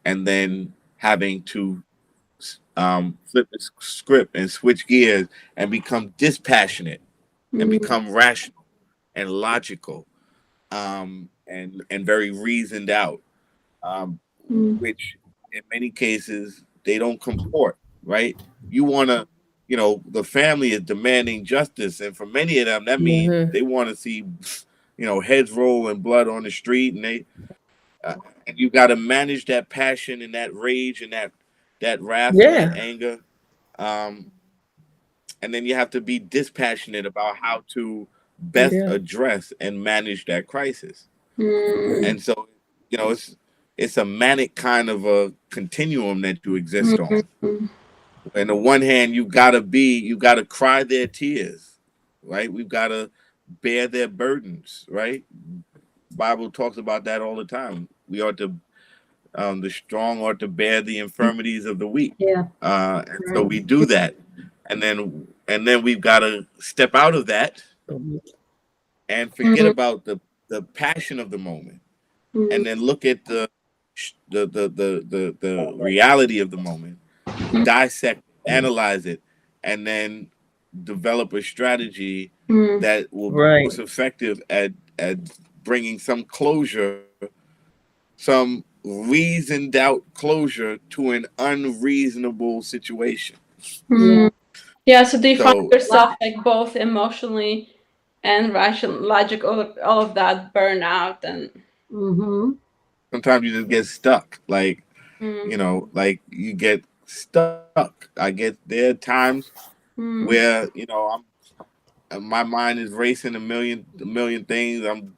and then having to flip the script and switch gears and become dispassionate and become rational and logical, and very reasoned out, um, which in many cases they don't comport. Right? You want to, the family is demanding justice, and for many of them, that means Hmm. they want to see, heads roll and blood on the street, uh, and you got to manage that passion and that rage and that wrath and that Yeah. anger, um, and then you have to be dispassionate about how to best Yeah. address and manage that crisis. Mm-hmm. And so, it's a manic kind of a continuum that you exist on. on the one hand, you gotta cry their tears, right? We've gotta bear their burdens, right? Bible talks about that all the time. We ought to, the strong ought to bear the infirmities of the weak. Yeah. And so we do that, and then we've got to step out of that and forget about the passion of the moment, and then look at the reality of the moment, dissect, analyze it, and then develop a strategy that will be most effective at bringing some closure, some reasoned out closure to an unreasonable situation. Yeah. So do you find So yourself like both emotionally and rational, logic, all of that burnout and? sometimes you just get stuck. Like, you know, like you get stuck. There are times where, you know, my mind is racing a million things. I'm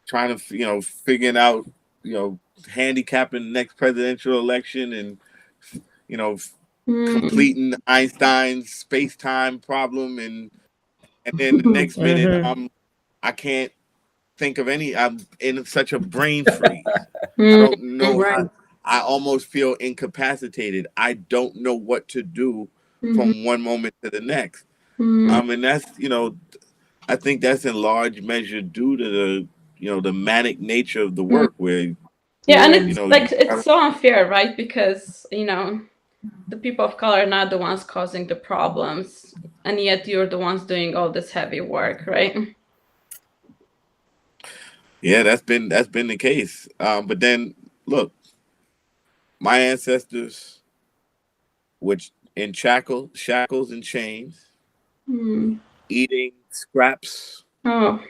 trying to, you know, figuring out, you know, handicapping the next presidential election, and, you know, completing Einstein's space-time problem, and then the next minute I can't think of any. I'm in such a brain freeze. I don't know how. I almost feel incapacitated. I don't know what to do from one moment to the next. And that's, you know, I think that's in large measure due to the, you know, the manic nature of the work, where and it's, you know, like, it's so unfair, right? Because, you know, the people of color are not the ones causing the problems, and yet you're the ones doing all this heavy work, right? Yeah, that's been the case. But then look, my ancestors, which in shackles and chains, eating scraps. Oh.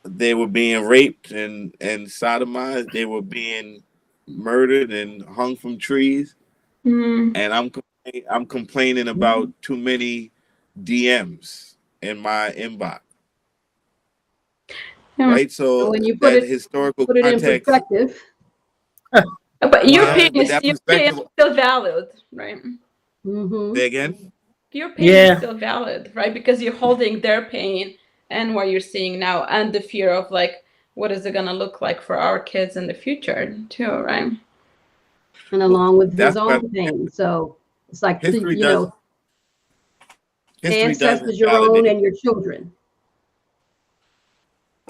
They were being raped and sodomized. They were being murdered and hung from trees. And I'm complaining about too many DMs in my inbox. Right? So when you that historical put it in context. perspective. But your pain is still valid, right? Say again? Your pain is still valid, right? Because you're holding their pain and what you're seeing now, and the fear of, like, what is it going to look like for our kids in the future too, right? And along with his own pain. So it's like, history, you know, ancestors, your own, and your children.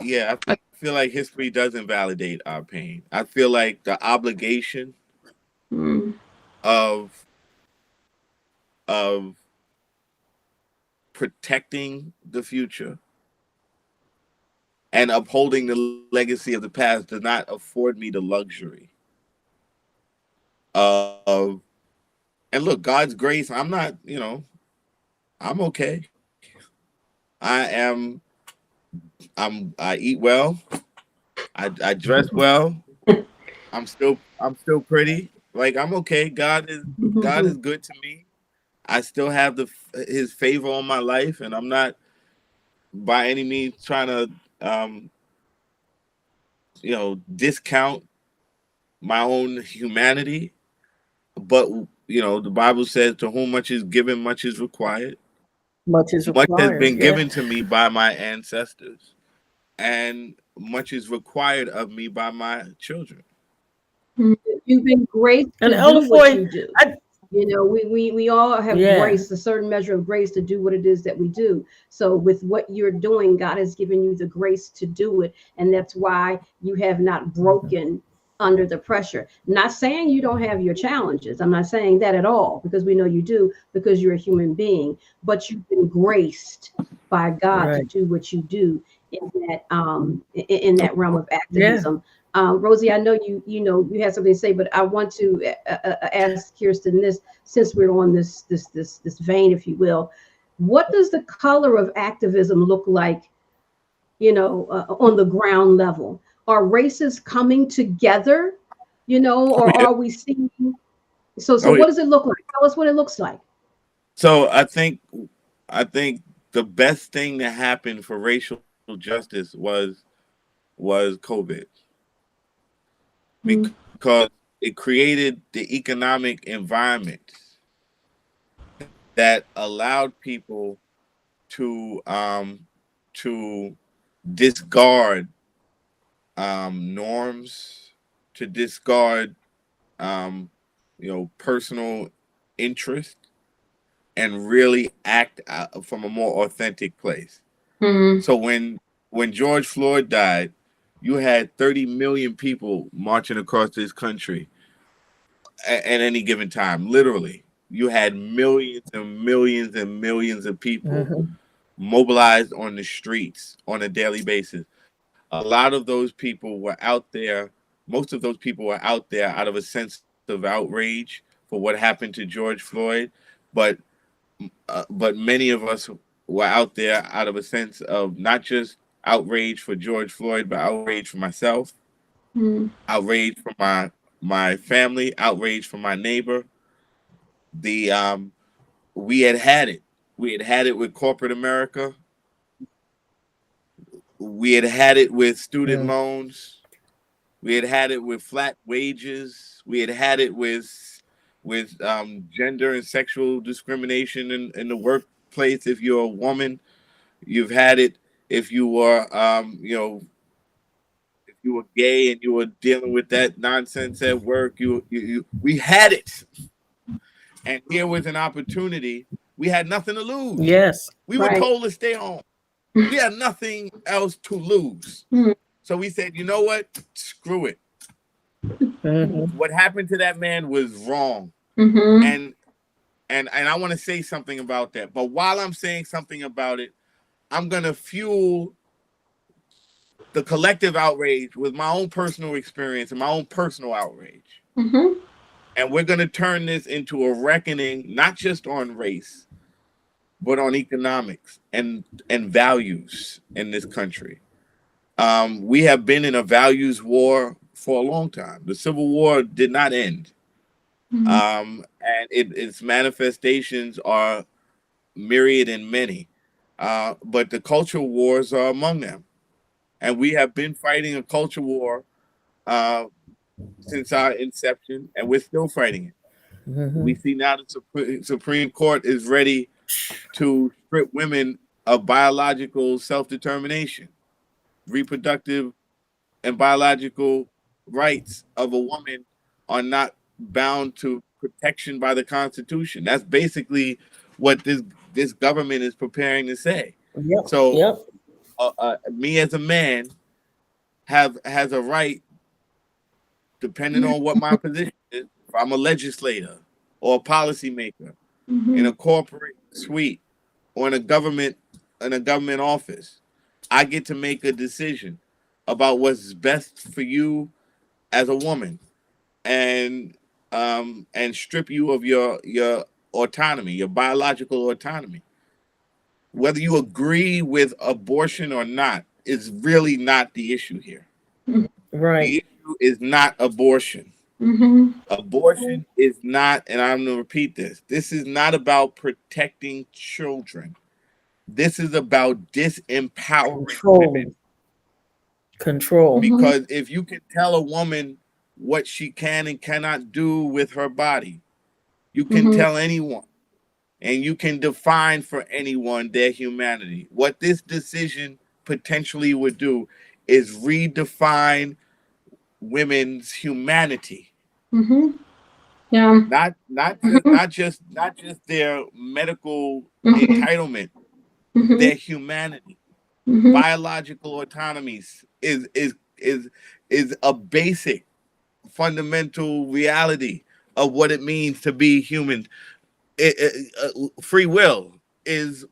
Yeah, I feel like history doesn't validate our pain. I feel like the obligation of protecting the future and upholding the legacy of the past does not afford me the luxury of, and look, God's grace, I'm not, you know, I'm okay. I eat well. I dress well. I'm still pretty. Like, I'm okay. God is good to me. I still have his favor on my life, and I'm not by any means trying to you know, discount my own humanity. But, you know, the Bible says, to whom much is given, much is required. Much has been given to me by my ancestors, and much is required of me by my children. You've been graced to do what you do. You know, we all have grace, a certain measure of grace to do what it is that we do. So with what you're doing, God has given you the grace to do it. And that's why you have not broken under the pressure. Not saying you don't have your challenges. I'm not saying that at all, because we know you do, because you're a human being. But you've been graced by God to do what you do in that realm of activism. Rosie, I know you had something to say, but I want to ask Kirsten this, since we're on this vein, if you will. What does the color of activism look like, you know, on the ground level? Are races coming together, you know, or are we seeing? So what does it look like? Tell us what it looks like. So I think the best thing that happened for racial justice was COVID, because it created the economic environment that allowed people to discard norms, to discard personal interest, and really act from a more authentic place. Mm-hmm. So when George Floyd died, you had 30 million people marching across this country at any given time. Literally, you had millions and millions and millions of people mobilized on the streets on a daily basis. A lot of those people were out there. Most of those people were out there out of a sense of outrage for what happened to George Floyd, but many of us were out there out of a sense of not just outrage for George Floyd, but outrage for myself, outrage for my family, outrage for my neighbor. We had it. We had it with corporate America. We had it with student loans. We had it with flat wages. We had it with gender and sexual discrimination in the workplace. If you're a woman, you've had it. If you were if you were gay and you were dealing with that nonsense at work, we had it. And here was an opportunity. We had nothing to lose. Yes. We were told to stay home. We had nothing else to lose. So we said, you know what? Screw it. What happened to that man was wrong. And I want to say something about that. But while I'm saying something about it, I'm going to fuel the collective outrage with my own personal experience and my own personal outrage. And we're going to turn this into a reckoning, not just on race, but on economics and values in this country. We have been in a values war for a long time. The Civil War did not end. And its manifestations are myriad and many. But the cultural wars are among them. And we have been fighting a culture war since our inception, and we're still fighting it. We see now the Supreme Court is ready to strip women of biological self-determination, reproductive and biological rights of a woman are not bound to protection by the Constitution. That's basically what this government is preparing to say. Me as a man has a right, depending on what my position is. If I'm a legislator or a policymaker in a corporate suite or in a government office, I get to make a decision about what's best for you as a woman, and strip you of your autonomy, your biological autonomy. Whether you agree with abortion or not is really not the issue here. Right. The issue is not abortion. Abortion is not, and I'm going to repeat this, this is not about protecting children. This is about disempowering women. Control. Because if you can tell a woman what she can and cannot do with her body, you can tell anyone, and you can define for anyone their humanity. What this decision potentially would do is redefine women's humanity. Not just their medical entitlement, their humanity. Biological autonomies is a basic fundamental reality of what it means to be human. Free will is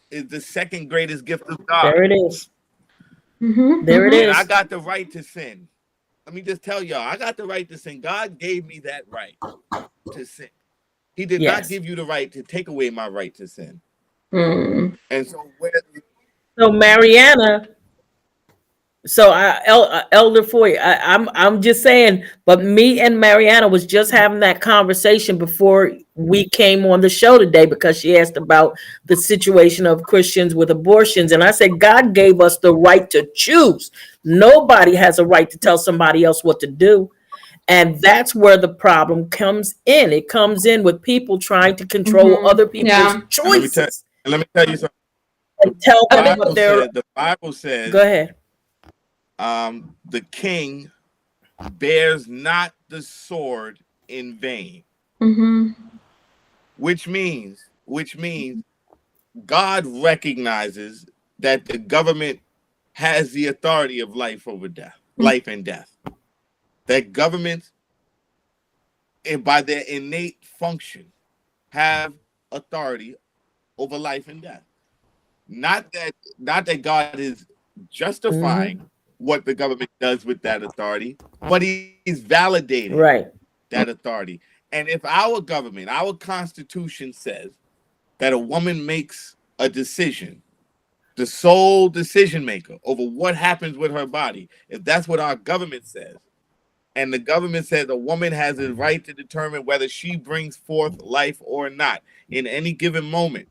the second greatest gift of God. There it is. There it is. And I got the right to sin. Let me just tell y'all, I got the right to sin. God gave me that right to sin. He did not give you the right to take away my right to sin. And so Marianna, Elder Foy, I'm just saying, but me and Marianna was just having that conversation before we came on the show today, because she asked about the situation of Christians with abortions. And I said, God gave us the right to choose. Nobody has a right to tell somebody else what to do. And that's where the problem comes in. It comes in with people trying to control other people's choices. Let me tell you something. And tell them what they're. The Bible says. Go ahead. The king bears not the sword in vain. Which means God recognizes that the government has the authority of life over death, life and death. That governments, and by their innate function, have authority over life and death. Not that God is justifying what the government does with that authority, but he's validating that authority. And if our government, our Constitution says that a woman makes a decision, the sole decision maker over what happens with her body, if that's what our government says, and the government says a woman has the right to determine whether she brings forth life or not in any given moment,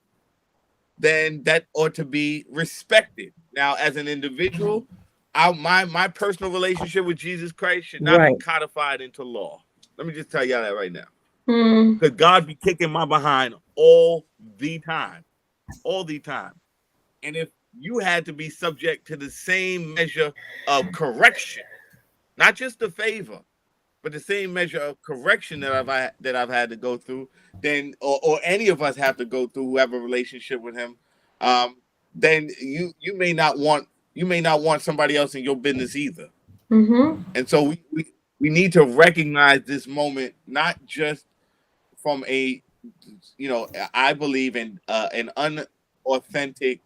then that ought to be respected. Now, as an individual, my personal relationship with Jesus Christ should not be codified into law. Let me just tell y'all that right now. Because God be kicking my behind all the time. And if you had to be subject to the same measure of correction, not just the favor, but the same measure of correction that I've had to go through, then or any of us have to go through who have a relationship with him, then you may not want somebody else in your business either. And so we need to recognize this moment, not just from a, I believe in an unauthentic,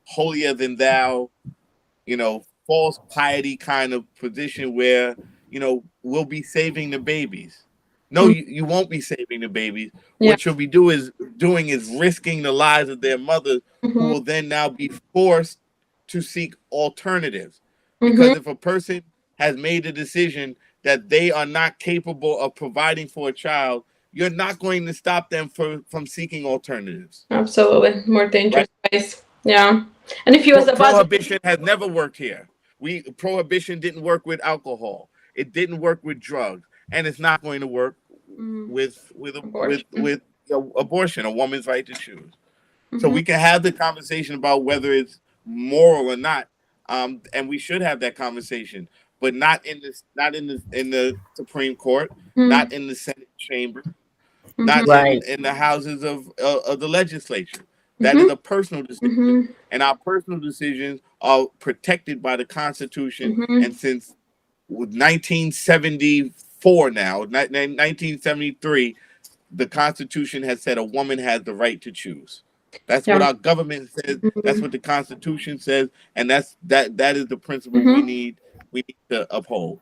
holier than thou, false piety kind of position where, we'll be saving the babies. No, you won't be saving the babies. Yeah. What you'll be doing is risking the lives of their mothers, who will then now be forced to seek alternatives. Because if a person has made a decision that they are not capable of providing for a child, you're not going to stop them from seeking alternatives. Absolutely. More dangerous ways. Yeah. And if you was prohibition has never worked here. Prohibition didn't work with alcohol. It didn't work with drugs, and it's not going to work with abortion, a woman's right to choose. So we can have the conversation about whether it's moral or not, and we should have that conversation, but not in the Supreme Court, not in the Senate chamber, not in the houses of the legislature. That is a personal decision, and our personal decisions are protected by the Constitution. And since 1974 now, 1973, the Constitution has said a woman has the right to choose. That's what our government says. That's what the Constitution says, and that is the principle we need to uphold.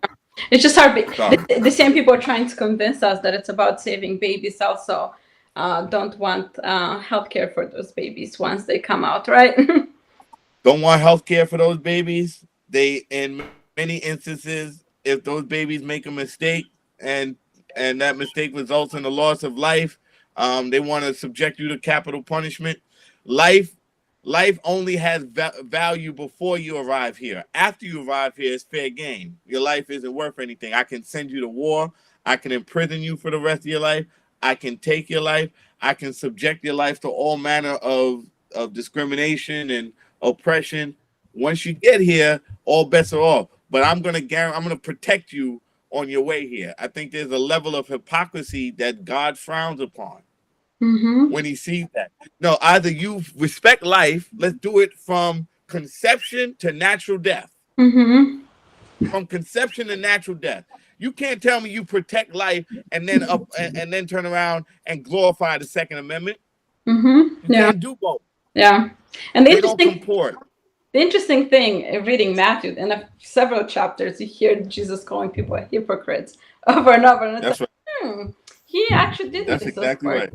It's just hard. The same people are trying to convince us that it's about saving babies also. Don't want healthcare for those babies once they come out, right? Don't want healthcare for those babies. They, in many instances, if those babies make a mistake and that mistake results in the loss of life, they want to subject you to capital punishment. Life only has value before you arrive here. After you arrive here, it's fair game. Your life isn't worth anything. I can send you to war. I can imprison you for the rest of your life. I can take your life. I can subject your life to all manner of discrimination and oppression. Once you get here, all bets are off. But I'm gonna protect you on your way here. I think there's a level of hypocrisy that God frowns upon when he sees that. No, either you respect life, let's do it from conception to natural death. From conception to natural death. You can't tell me you protect life and then turn around and glorify the Second Amendment. You can't do both. Yeah. And they don't comport. The interesting thing, reading Matthew, in several chapters, you hear Jesus calling people hypocrites over and over. And it's he actually did That's exactly right.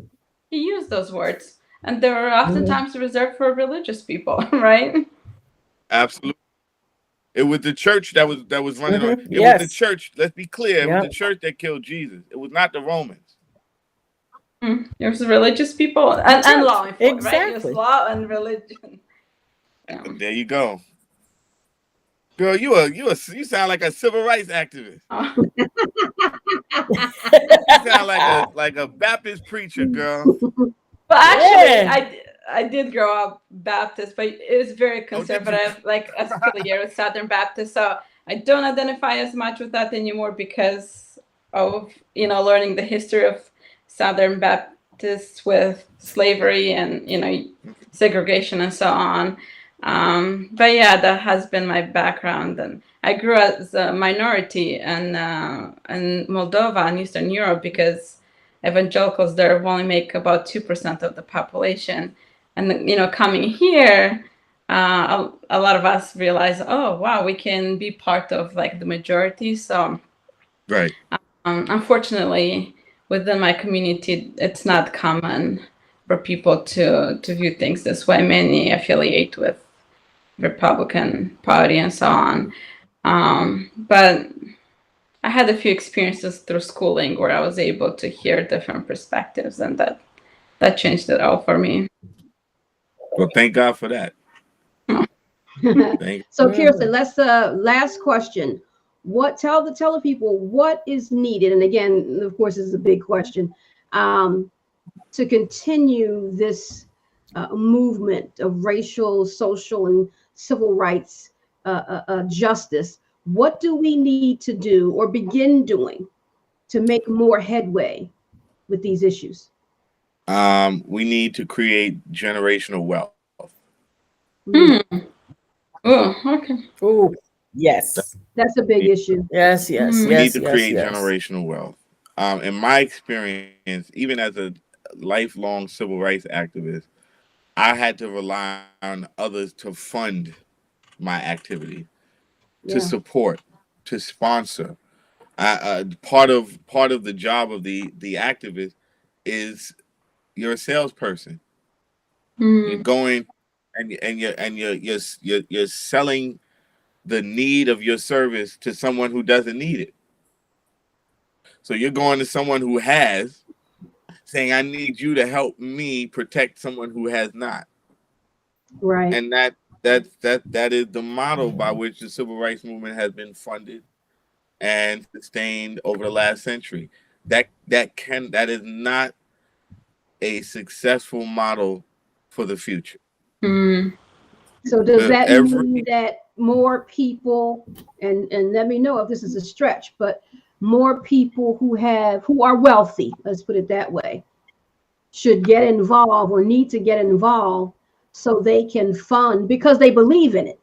He used those words. And they were oftentimes reserved for religious people, right? Absolutely. It was the church that was running around. It was the church, let's be clear, it was the church that killed Jesus. It was not the Romans. It was the religious people and law enforcement, exactly. Right? It was law and religion. There you go. Girl, you sound like a civil rights activist. You sound like a Baptist preacher, girl. But actually, Yeah. I did grow up Baptist, but it was very Oh, did you? conservative, like affiliated with Southern Baptist. So I don't identify as much with that anymore because of learning the history of Southern Baptists with slavery and segregation and so on. But yeah, that has been my background, and I grew up as a minority in Moldova and Eastern Europe because evangelicals there only make about 2% of the population, and coming here, a lot of us realize, oh wow, we can be part of like the majority. So Right. unfortunately, within my community, it's not common for people to view things this way. Many affiliate with Republican Party and so on. But I had a few experiences through schooling where I was able to hear different perspectives, and that changed it all for me. Well, thank God for that. So Kirsten, let's last question. Tell the people what is needed, and again, of course, this is a big question, to continue this movement of racial, social, and civil rights justice. What do we need to do or begin doing to make more headway with these issues? We need to create generational wealth. Oh, okay. Oh, yes. That's a big issue. Yes, yes, We yes, need to yes, create yes. generational wealth. In my experience, even as a lifelong civil rights activist, I had to rely on others to fund my activity, to support, to sponsor. Part of the job of the activist is you're a salesperson. You're going and you're selling the need of your service to someone who doesn't need it. So you're going to someone who has, saying, I need you to help me protect someone who has not. Right. And that is the model by which the civil rights movement has been funded and sustained over the last century. That is not a successful model for the future. So does that mean that more people, and let me know if this is a stretch, but more people who are wealthy, let's put it that way, should get involved or need to get involved so they can fund, because they believe in it,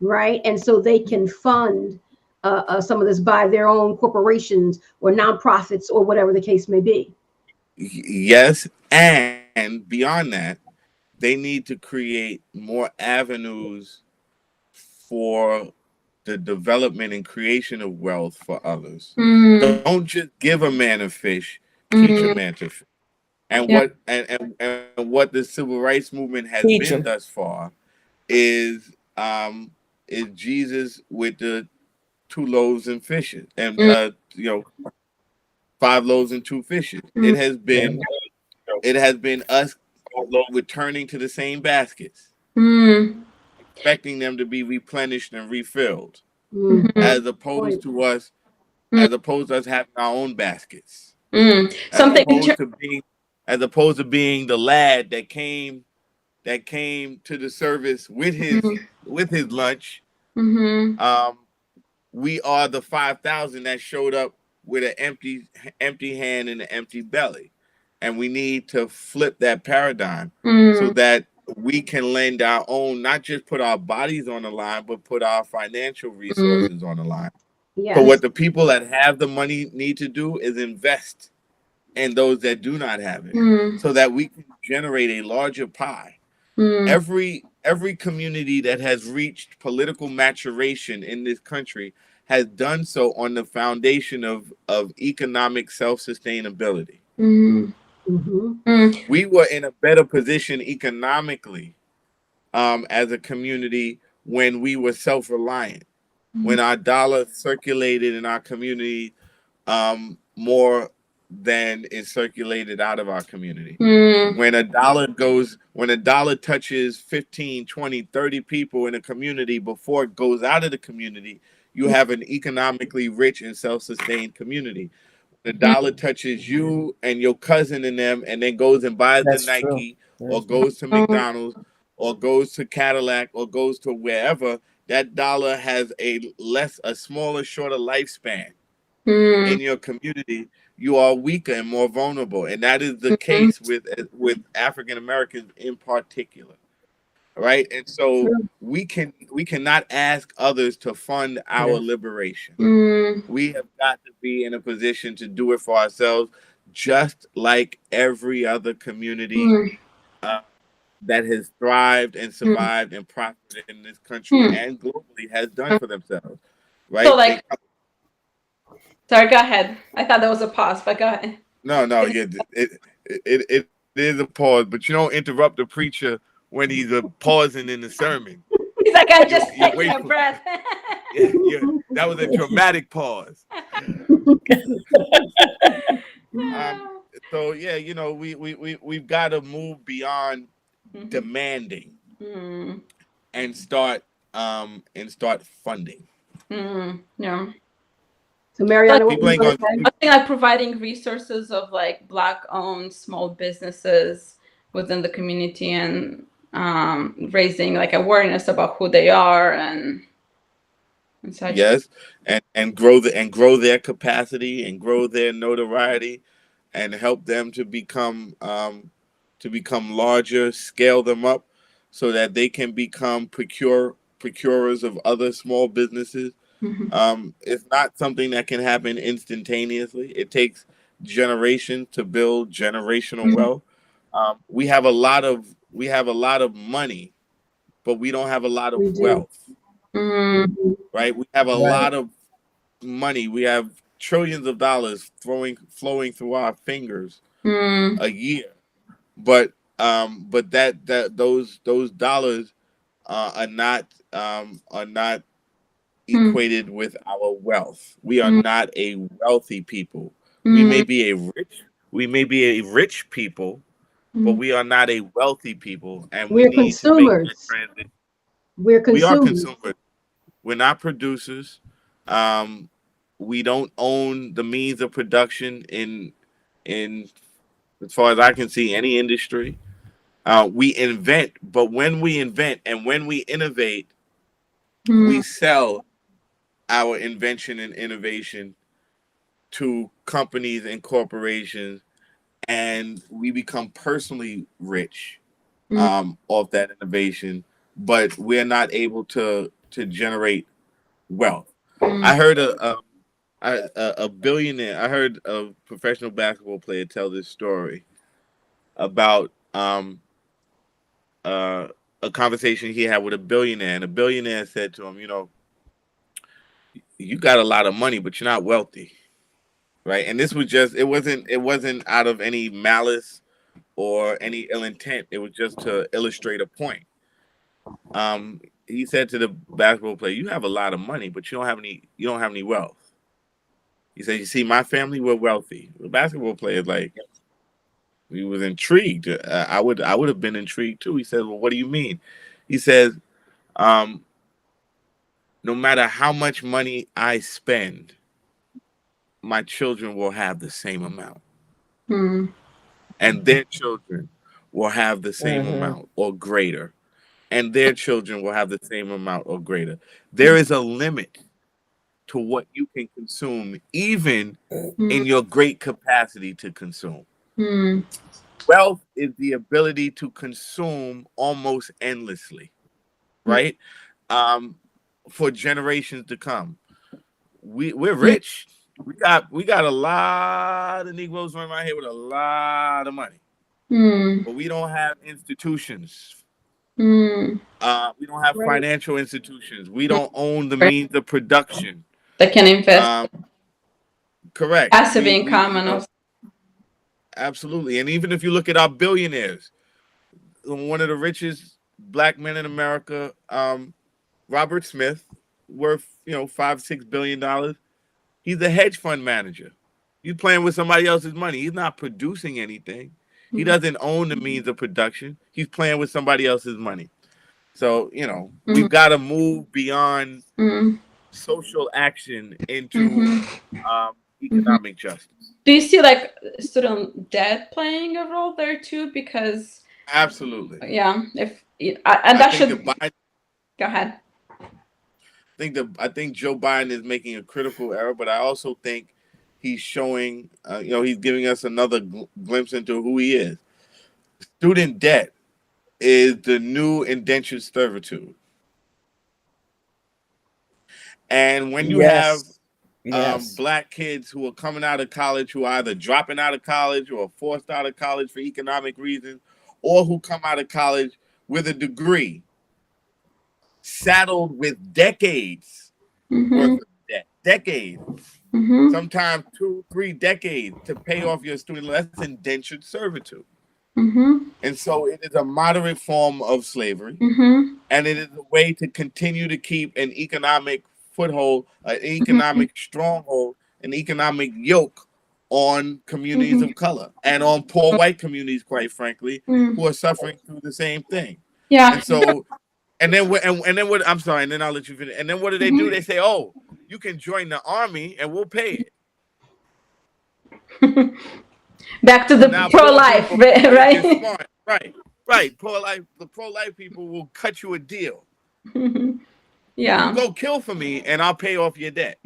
right? And so they can fund some of this by their own corporations or nonprofits or whatever the case may be. Yes, and beyond that, they need to create more avenues for the development and creation of wealth for others. Don't just give a man a fish, teach a man to fish. And what the civil rights movement has been thus far is Jesus with the 2 loaves and fishes, and 5 loaves and 2 fishes. It has been us returning to the same baskets, expecting them to be replenished and refilled, as opposed to us having our own baskets. As opposed to being the lad that came to the service with his lunch. We are the 5,000 that showed up with an empty hand and an empty belly. And we need to flip that paradigm so that we can lend our own, not just put our bodies on the line, but put our financial resources on the line. Yes. But what the people that have the money need to do is invest in those that do not have it, so that we can generate a larger pie. Every community that has reached political maturation in this country has done so on the foundation of economic self-sustainability. We were in a better position economically as a community when we were self-reliant, when our dollar circulated in our community more than is circulated out of our community. Mm. When a dollar touches 15, 20, 30 people in a community before it goes out of the community, you have an economically rich and self-sustained community. The dollar touches you and your cousin and them, and then goes and buys the That's true. Nike, or goes to McDonald's, or goes to Cadillac, or goes to wherever. That dollar has a smaller, shorter lifespan. In your community, you are weaker and more vulnerable, and that is the case with African Americans in particular, right? And so we cannot ask others to fund our liberation. We have got to be in a position to do it for ourselves, just like every other community that has thrived and survived and prospered in this country and globally has done for themselves, right? So, like, sorry, go ahead. I thought that was a pause, but go ahead. No, yeah, it is a pause, but you don't interrupt the preacher when he's pausing in the sermon. He's like, I just take my breath. Yeah, that was a dramatic pause. So yeah, you know, we've got to move beyond demanding and start funding. Yeah. So Marianna, I think like providing resources of like Black-owned small businesses within the community and raising like awareness about who they are and such. Yes, and grow their capacity and grow their notoriety, and help them to become larger, scale them up, so that they can become procurers of other small businesses. It's not something that can happen instantaneously. It takes generations to build generational wealth. We have a lot of money, but we don't have a lot of wealth. Right? We have a lot of money. We have trillions of dollars flowing through our fingers a year, but those dollars are not equated with our wealth. We are not a wealthy people. We may be a rich people, but we are not a wealthy people, and we're we need consumers. to make that transition. We are consumers. We're not producers. We don't own the means of production in as far as I can see, any industry. We invent, but when we invent and when we innovate, we sell our invention and innovation to companies and corporations, and we become personally rich off that innovation, but we're not able to generate wealth. I heard a billionaire. I heard a professional basketball player tell this story about a conversation he had with a billionaire, and a billionaire said to him, "You know, you got a lot of money, but you're not wealthy." Right? And this was just it wasn't out of any malice or any ill intent. It was just to illustrate a point. He said to the basketball player, "You have a lot of money, but you don't have any wealth." He said, "You see, my family, we're wealthy." The basketball player, like, he was intrigued. I would have been intrigued too. He said, "Well, what do you mean?" He says, "No matter how much money I spend, my children will have the same amount, and their children will have the same amount or greater, and their children will have the same amount or greater. There is a limit to what you can consume, even in your great capacity to consume." Wealth is the ability to consume almost endlessly, right? For generations to come. We're rich. We got a lot of Negroes running around here with a lot of money, but we don't have institutions. We don't have financial institutions. We don't own the means of production that can invest. Correct. Passive income and also. Absolutely. And even if you look at our billionaires, one of the richest Black men in America, Robert Smith, worth $5-6 billion. He's a hedge fund manager. He's playing with somebody else's money. He's not producing anything. He doesn't own the means of production. He's playing with somebody else's money. So, we've got to move beyond social action into economic justice. Do you see like student debt playing a role there too? Because absolutely, yeah. And that should go ahead. I think Joe Biden is making a critical error, but I also think he's showing, he's giving us another glimpse into who he is. Student debt is the new indentured servitude. And when you have Black kids who are coming out of college, who are either dropping out of college or forced out of college for economic reasons, or who come out of college with a degree, saddled with decades worth of debt, sometimes 2-3 decades to pay off your student loan. That's indentured servitude. And so it is a moderate form of slavery, and it is a way to continue to keep an economic foothold, an economic stronghold, an economic yoke on communities of color and on poor white communities, quite frankly, who are suffering through the same thing. Yeah. And so, and then what? I'm sorry, and then I'll let you finish. And then what do? They They say, "Oh, you can join the army, and we'll pay it." Back to the pro-life, right? Right. The pro-life people will cut you a deal. Yeah. You go kill for me, and I'll pay off your debt.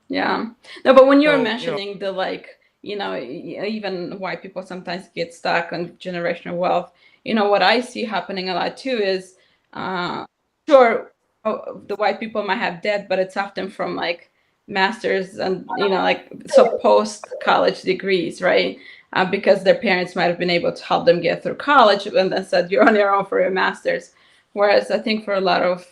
Yeah. No, but when you're mentioning the even white people sometimes get stuck on generational wealth. What I see happening a lot too is, the white people might have debt, but it's often from like masters and post-college degrees, right? Because their parents might have been able to help them get through college and then said, you're on your own for your master's. Whereas I think for a lot of,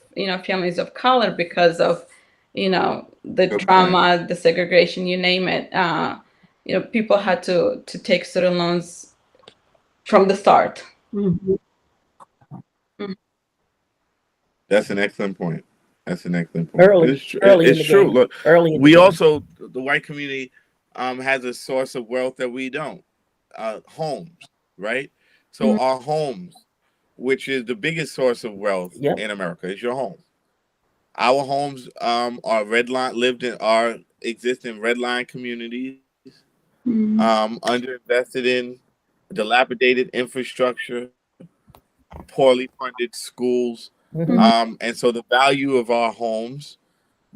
families of color, because of, the trauma, the segregation, you name it, people had to take student loans from the start. That's an excellent point. It's true. Look, we also, the white community has a source of wealth that we don't. Homes, right? So our homes, which is the biggest source of wealth in America, is your home. Our homes are exist in redline communities, underinvested in, dilapidated infrastructure, poorly funded schools. And so the value of our homes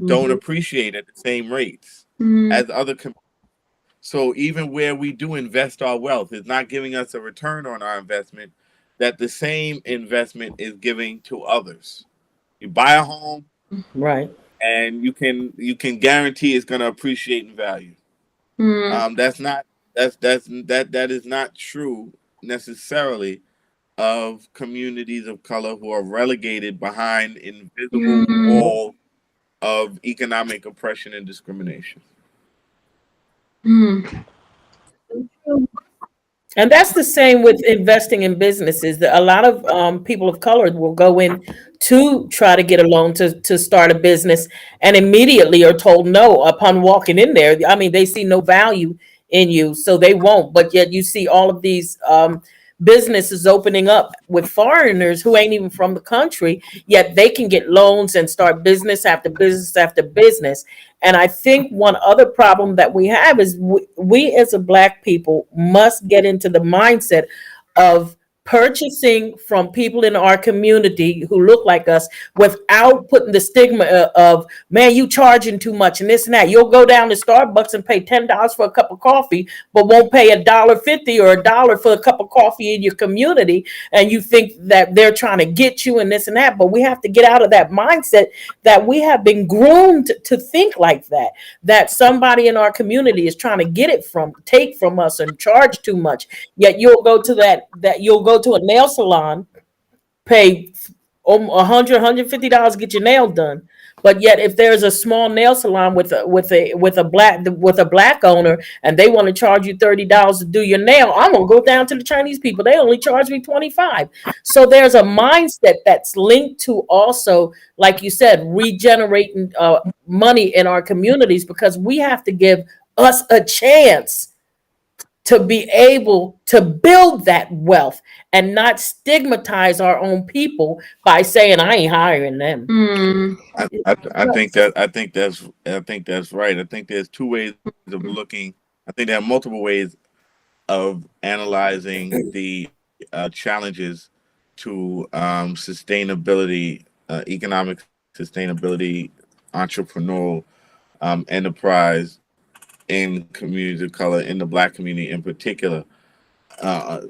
don't appreciate at the same rates as other communities. So even where we do invest our wealth, it's not giving us a return on our investment that the same investment is giving to others. You buy a home, right, and you can guarantee it's going to appreciate in value. That is not true necessarily of communities of color who are relegated behind invisible wall of economic oppression and discrimination. And that's the same with investing in businesses. A lot of people of color will go in to try to get a loan to start a business and immediately are told no upon walking in there. I mean, they see no value in you, so they won't. But yet you see all of these businesses opening up with foreigners who ain't even from the country, yet they can get loans and start business after business after business. And I think one other problem that we have is we as a Black people must get into the mindset of purchasing from people in our community who look like us without putting the stigma of, man, you charging too much and this and that. You'll go down to Starbucks and pay $10 for a cup of coffee, but won't pay $1.50 or $1 for a cup of coffee in your community. And you think that they're trying to get you and this and that. But we have to get out of that mindset that we have been groomed to think like that somebody in our community is trying to take from us and charge too much. Yet you'll go to a nail salon, pay $100, $150, get your nail done. But yet, if there's a small nail salon with a black owner and they want to charge you $30 to do your nail, I'm gonna go down to the Chinese people. They only charge me $25. So there's a mindset that's linked to also, like you said, regenerating money in our communities, because we have to give us a chance to be able to build that wealth and not stigmatize our own people by saying I ain't hiring them. I think that's right. I think there's two ways of looking. I think there are multiple ways of analyzing the challenges to sustainability, economic sustainability, entrepreneurial enterprise in communities of color, in the Black community in particular.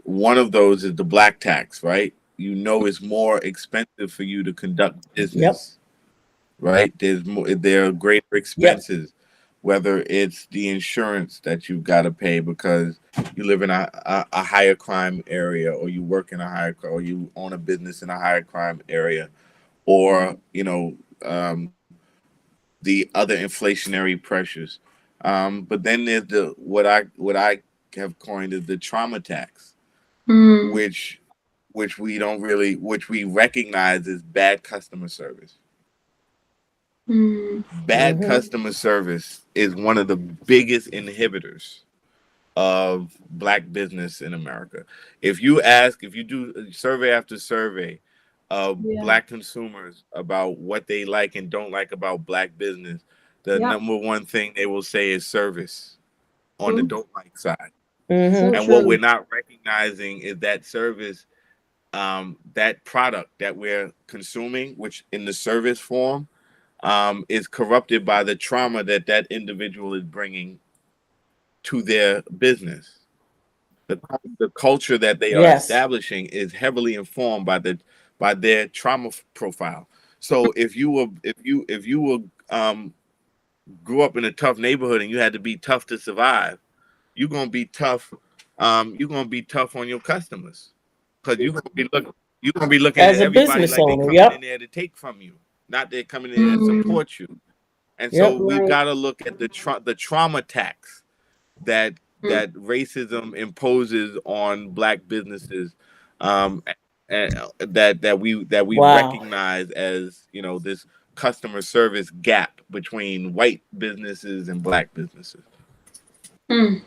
One of those is the Black tax, right? You know, it's more expensive for you to conduct business, right? There are greater expenses, whether it's the insurance that you've got to pay because you live in a higher crime area, or you work in a higher, or you own a business in a higher crime area, or the other inflationary pressures. But then there's what I have coined as the trauma tax, which we recognize as bad customer service. Bad customer service is one of the biggest inhibitors of Black business in America. If you do survey after survey of Black consumers about what they like and don't like about Black business, the number one thing they will say is service on the don't like side. And what we're not recognizing is that service, that product that we're consuming, which in the service form, is corrupted by the trauma that individual is bringing to their business. The culture that they are establishing is heavily informed by their trauma profile. So if you grew up in a tough neighborhood and you had to be tough to survive, you're gonna be tough. You're gonna be tough on your customers because you're gonna be looking As at a everybody business like they owner, coming in there to take from you, not they're coming in there to support you. And so we've got to look at the trauma tax that racism imposes on Black businesses, and that we recognize as this customer service gap between white businesses and Black businesses. And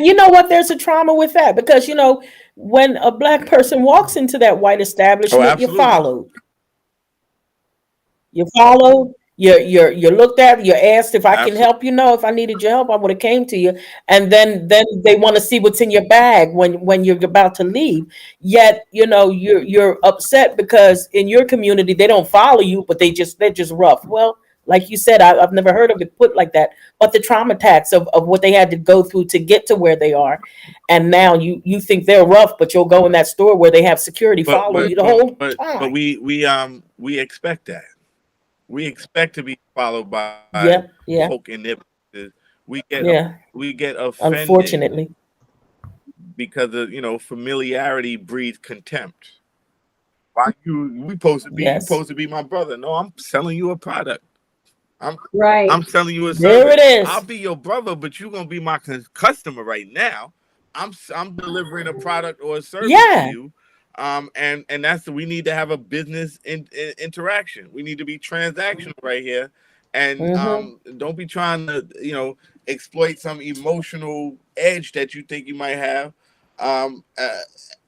you know what? There's a trauma with that because when a Black person walks into that white establishment, you're followed. You're followed. You're looked at. You're asked if I can help. If I needed your help, I would have came to you. And then they want to see what's in your bag when you're about to leave. Yet you're upset because in your community they don't follow you, but they're just rough. Well, like you said, I've never heard of it put like that. But the trauma tax of what they had to go through to get to where they are, and now you think they're rough, but you'll go in that store where they have security follow you the whole time. But we expect that. We expect to be followed by folk in their businesses. We get offended, unfortunately, because of familiarity breeds contempt. Why we supposed to be my brother? No, I'm selling you a product. I'm selling you a service. There it is. I'll be your brother, but you're gonna be my customer right now. I'm delivering a product or a service to you. And that's we need to have a business interaction. We need to be transactional right here, and don't be trying to exploit some emotional edge that you think you might have,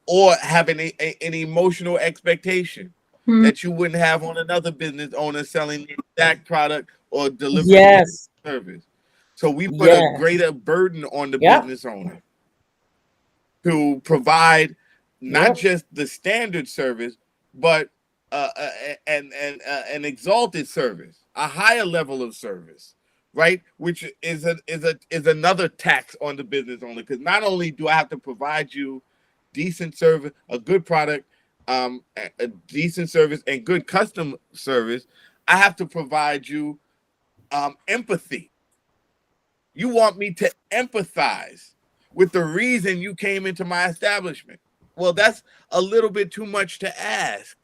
or having an emotional expectation that you wouldn't have on another business owner selling the exact product or delivering service. So we put a greater burden on the business owner to provide not just the standard service, but an exalted service, a higher level of service, right? Which is another tax on the business owner, because not only do I have to provide you decent service, a good product, a decent service, and good custom service, I have to provide you empathy. You want me to empathize with the reason you came into my establishment. Well, that's a little bit too much to ask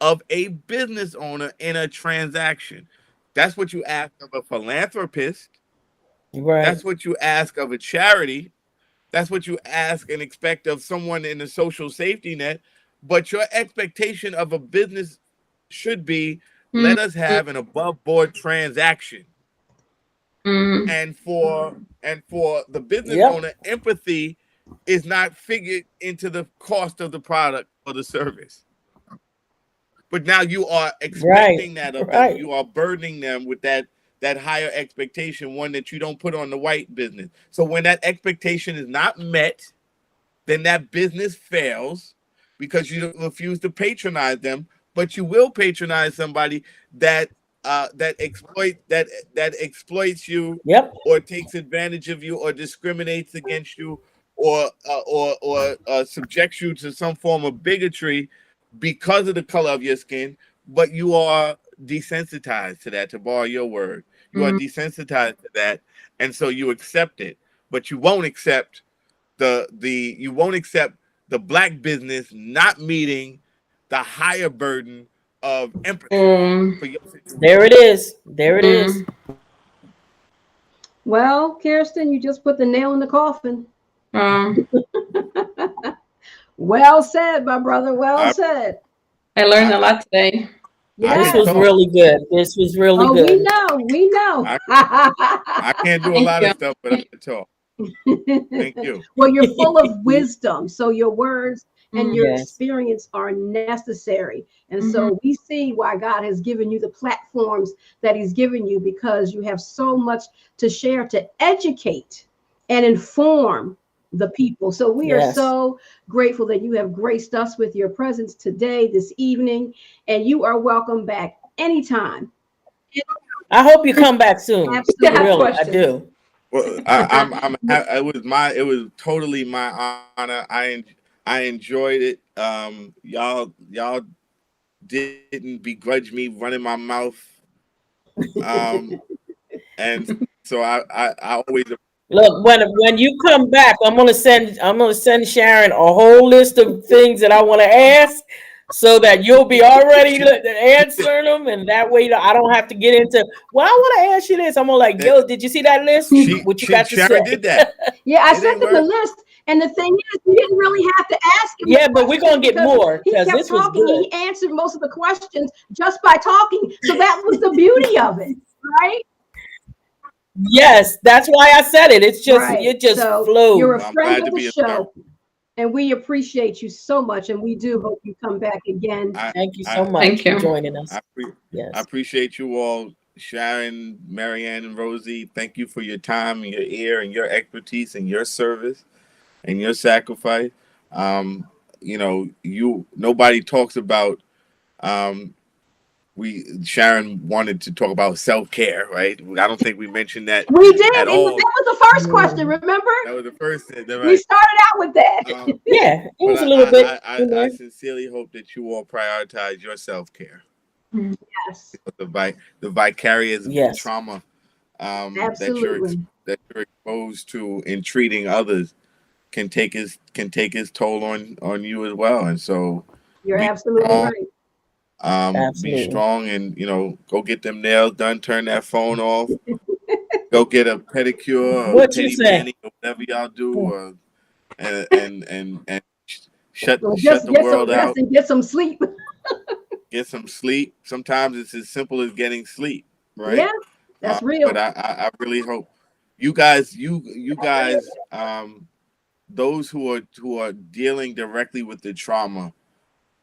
of a business owner in a transaction. That's what you ask of a philanthropist. Right. That's what you ask of a charity. That's what you ask and expect of someone in the social safety net. But your expectation of a business should be, let us have an above board transaction And for the business Yep. owner, empathy is not figured into the cost of the product or the service. But now you are expecting that of them. You are burdening them with that higher expectation, one that you don't put on the white business. So when that expectation is not met, then that business fails because you refuse to patronize them. But you will patronize somebody that exploits you, or takes advantage of you, or discriminates against you, or subjects you to some form of bigotry because of the color of your skin. But you are desensitized to that, to borrow your word. You are desensitized to that, and so you accept it. But you won't accept the black business not meeting the higher burden of empathy for your situation. There it is. There it is. Well, Kirsten, you just put the nail in the coffin. Well said, my brother. Well said. I learned a lot today. This was really good. This was really good. We know. I can't do a lot of stuff, but I can talk. Thank you. Well, you're full of wisdom, so your words and your experience are necessary. And so we see why God has given you the platforms that he's given you, because you have so much to share, to educate and inform the people. So we are so grateful that you have graced us with your presence today, this evening, and you are welcome back anytime. I hope you come back soon. Absolutely. Really, I do. Well, it was totally my honor. I enjoyed it. Y'all didn't begrudge me running my mouth. And so I always look, when you come back, I'm gonna send Sharon a whole list of things that I want to ask, so that you'll be already answering them, and that way I don't have to get into. Well, I want to ask you this. I'm gonna yo, did you see that list? What you got to Sharon say? Did that. Yeah, I sent them the list, and the thing is, we didn't really have to ask him. Yeah, but we're gonna get more he because kept this was talking. good. He answered most of the questions just by talking, so that was the beauty of it, right? Yes, that's why I said it. It's just it just flowed. You're a friend of the show, and we appreciate you so much, and we do hope you come back again. Thank you so much for joining us. I appreciate you all, Sharon, Marianna, and Rosie. Thank you for your time and your ear and your expertise and your service and your sacrifice. Nobody talks about Sharon wanted to talk about self-care, right? I don't think we mentioned that. We did. At all. That was the first question, remember? That was the first thing. Right? We started out with that. Yeah, it was a little bit. I sincerely hope that you all prioritize your self-care. Yes. The vicarious trauma that you're exposed to in treating others can take its toll on you as well. And so you're absolutely right. Be strong, and go get them nails done, turn that phone off, go get a pedicure or teddy mani or whatever y'all do, and shut the world out and get some sleep. Get some sleep. Sometimes it's as simple as getting sleep, right? Yeah, that's real. But I really hope you guys, those who are dealing directly with the trauma,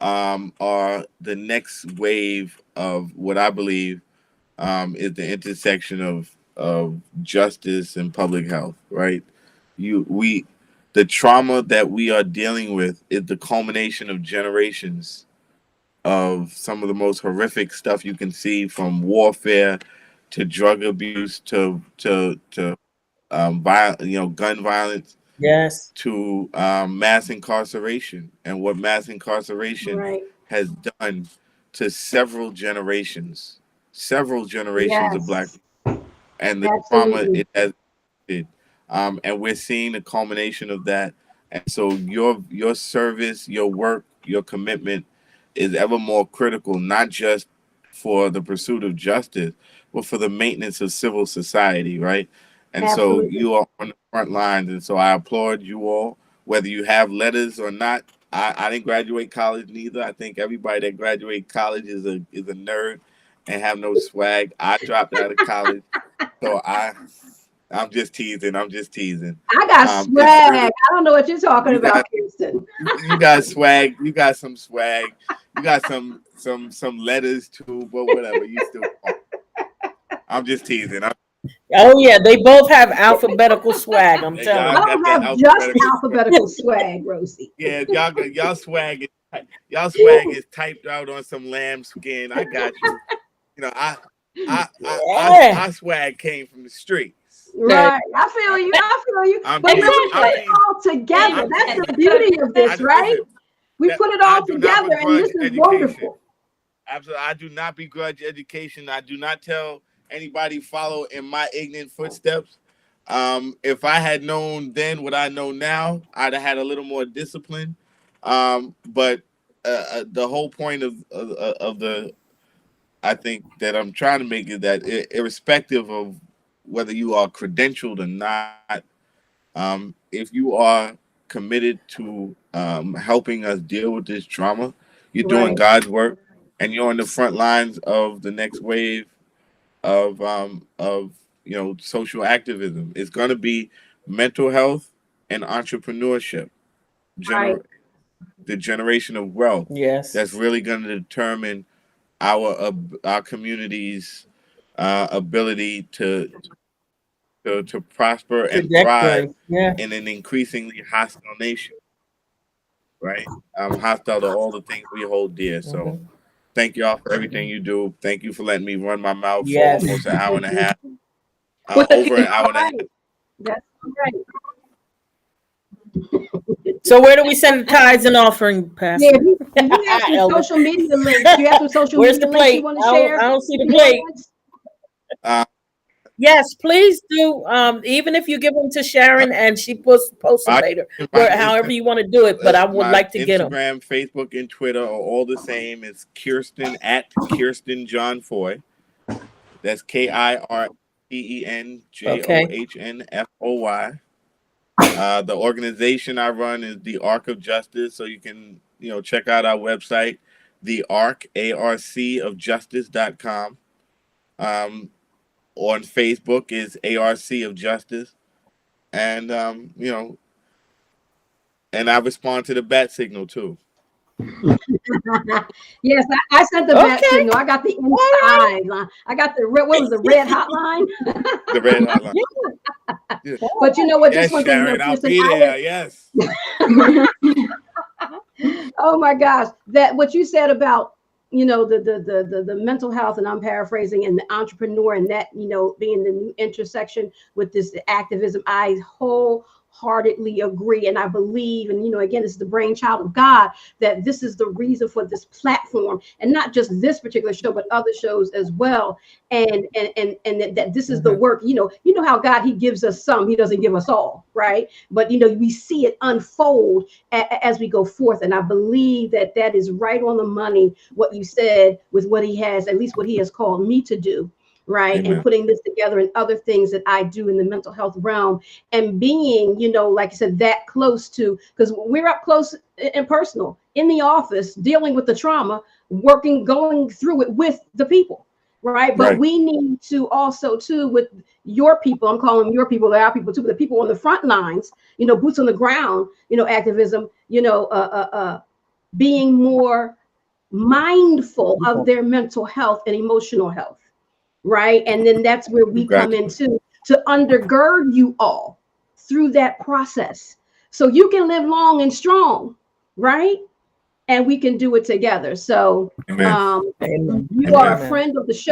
are the next wave of what I believe is the intersection of justice and public health, right? The trauma that we are dealing with is the culmination of generations of some of the most horrific stuff you can see, from warfare to drug abuse to gun violence. Yes. To mass incarceration, and what mass incarceration has done to several generations of Black people, and the trauma it has did. And we're seeing the culmination of that. And so your service, your work, your commitment is ever more critical, not just for the pursuit of justice, but for the maintenance of civil society, right? And so you are on the front lines, and so I applaud you all, whether you have letters or not. I didn't graduate college neither. I think everybody that graduated college is a nerd and have no swag. I dropped out of college, so I'm just teasing. I'm just teasing. I got swag. I don't know what you're talking about, Kirsten. You got swag. You got some swag. You got some letters too, but whatever. You still. I'm just teasing. Oh yeah, they both have alphabetical swag. I'm telling I you. don't have just alphabetical swag, Rosie. Yeah, y'all swag is typed out on some lamb skin. I got you. You know, I swag came from the streets. Right. I feel you. But we put it all together. That's the beauty of this, right? We put it all together, and this is wonderful. Absolutely. I do not begrudge education. I do not tell anybody follow in my ignorant footsteps. If I had known then what I know now, I'd have had a little more discipline. But the whole point of the, I think that I'm trying to make is that irrespective of whether you are credentialed or not, if you are committed to helping us deal with this trauma, you're doing God's work, and you're on the front lines of the next wave of social activism. It's going to be mental health and entrepreneurship, the generation of wealth. Yes, that's really going to determine our community's ability to prosper and thrive in an increasingly hostile nation. Right, hostile to all the things we hold dear. So. Thank y'all for everything you do. Thank you for letting me run my mouth for almost an hour and a half. Over an hour and a half. That's right. So where do we send the tithes and offering, Pastor? Yeah, you have some social media links. You have some social Where's media the plate? links you want to share? I don't see the plate. Yes, please do. Even if you give them to Sharon and she posts them later, however you want to do it. But I would like to get them. Instagram, Facebook, and Twitter are all the same. It's Kirsten at Kirsten John Foy. That's KirstenJohnFoy. The organization I run is the Arc of Justice, so you can check out our website, the Arc ARCofjustice.com. On Facebook is ARC of Justice, and and I respond to the bat signal too. Yes, I sent the bat signal. I got the inside line. I got the red hotline? The red hotline. Yeah. But you know what? Yes, just Sharon, I'll be there. Yes. Oh my gosh, that what you said about the mental health, and I'm paraphrasing, and the entrepreneur, and that being the new intersection with this activism, I wholeheartedly agree, and I believe, and again, this is the brainchild of God, that this is the reason for this platform, and not just this particular show, but other shows as well, and that this is the work. You know how God, He gives us some, He doesn't give us all, right? But we see it unfold as we go forth, and I believe that is right on the money, what you said, with what He has, at least what He has called me to do. Right. Amen. And putting this together and other things that I do in the mental health realm, and being, like you said, that close to, because we're up close and personal in the office, dealing with the trauma, going through it with the people. Right. But we need to also, too, with your people, I'm calling them your people, they're our people, too, but the people on the front lines, boots on the ground, activism, being more mindful of their mental health and emotional health. Right. And then that's where we come into to undergird you all through that process, so you can live long and strong. Right. And we can do it together. So you are a friend of the show,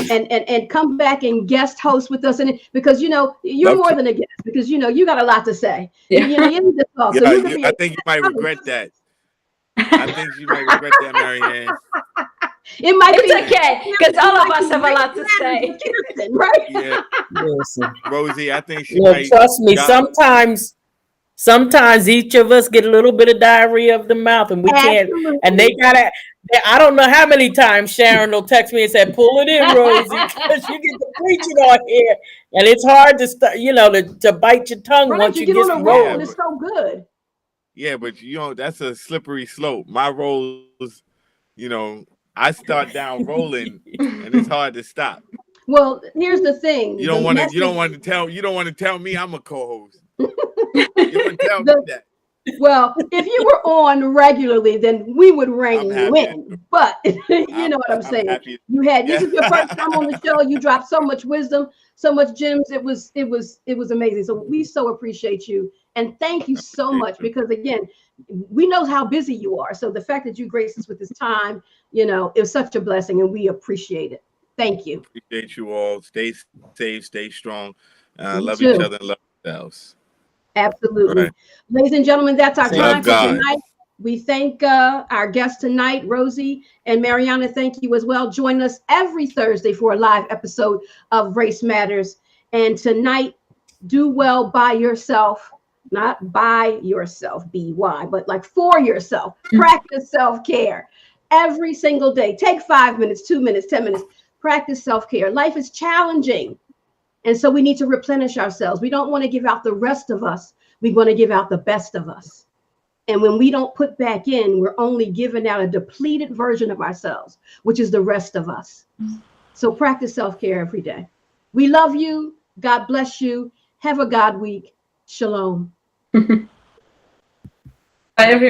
and come back and guest host with us. And because you're more than a guest, because you got a lot to say. You need to talk. I think you might regret that. I think you might regret that, Marianna. It might be okay, because all of us have a lot to say. Right? Yeah. Listen, Rosie, I think she might. Trust me, sometimes each of us get a little bit of diarrhea of the mouth, and we can't. And they gotta. I don't know how many times Sharon will text me and say, "Pull it in, Rosie," because you get to preaching on here, and it's hard to start. To bite your tongue once you get on a roll. It's so good. Yeah, but that's a slippery slope. My rolls, I start down rolling, and it's hard to stop. Well, here's the thing. You don't want to tell me I'm a co-host. You don't tell me that. Well, if you were on regularly, then we would rein you in. But you know what I'm saying. This is your first time on the show. You dropped so much wisdom, so much gems. It was amazing. So we so appreciate you, and thank you so much, because again, we know how busy you are. So the fact that you graced us with this time, it was such a blessing, and we appreciate it. Thank you. Appreciate you all. Stay safe, stay strong. Love too. each other and love yourselves. Absolutely. Right. Ladies and gentlemen, that's our time for God. tonight. We thank our guests tonight, Rosie and Marianna. Thank you as well. Join us every Thursday for a live episode of Race Matters. And tonight, do well by yourself, not by yourself, B-Y, but like for yourself. Practice self-care every single day. Take 5 minutes, 2 minutes, 10 minutes. Practice self-care. Life is challenging. And so we need to replenish ourselves. We don't want to give out the rest of us. We want to give out the best of us. And when we don't put back in, we're only giving out a depleted version of ourselves, which is the rest of us. So practice self-care every day. We love you. God bless you. Have a God week. Shalom. Bye, everyone.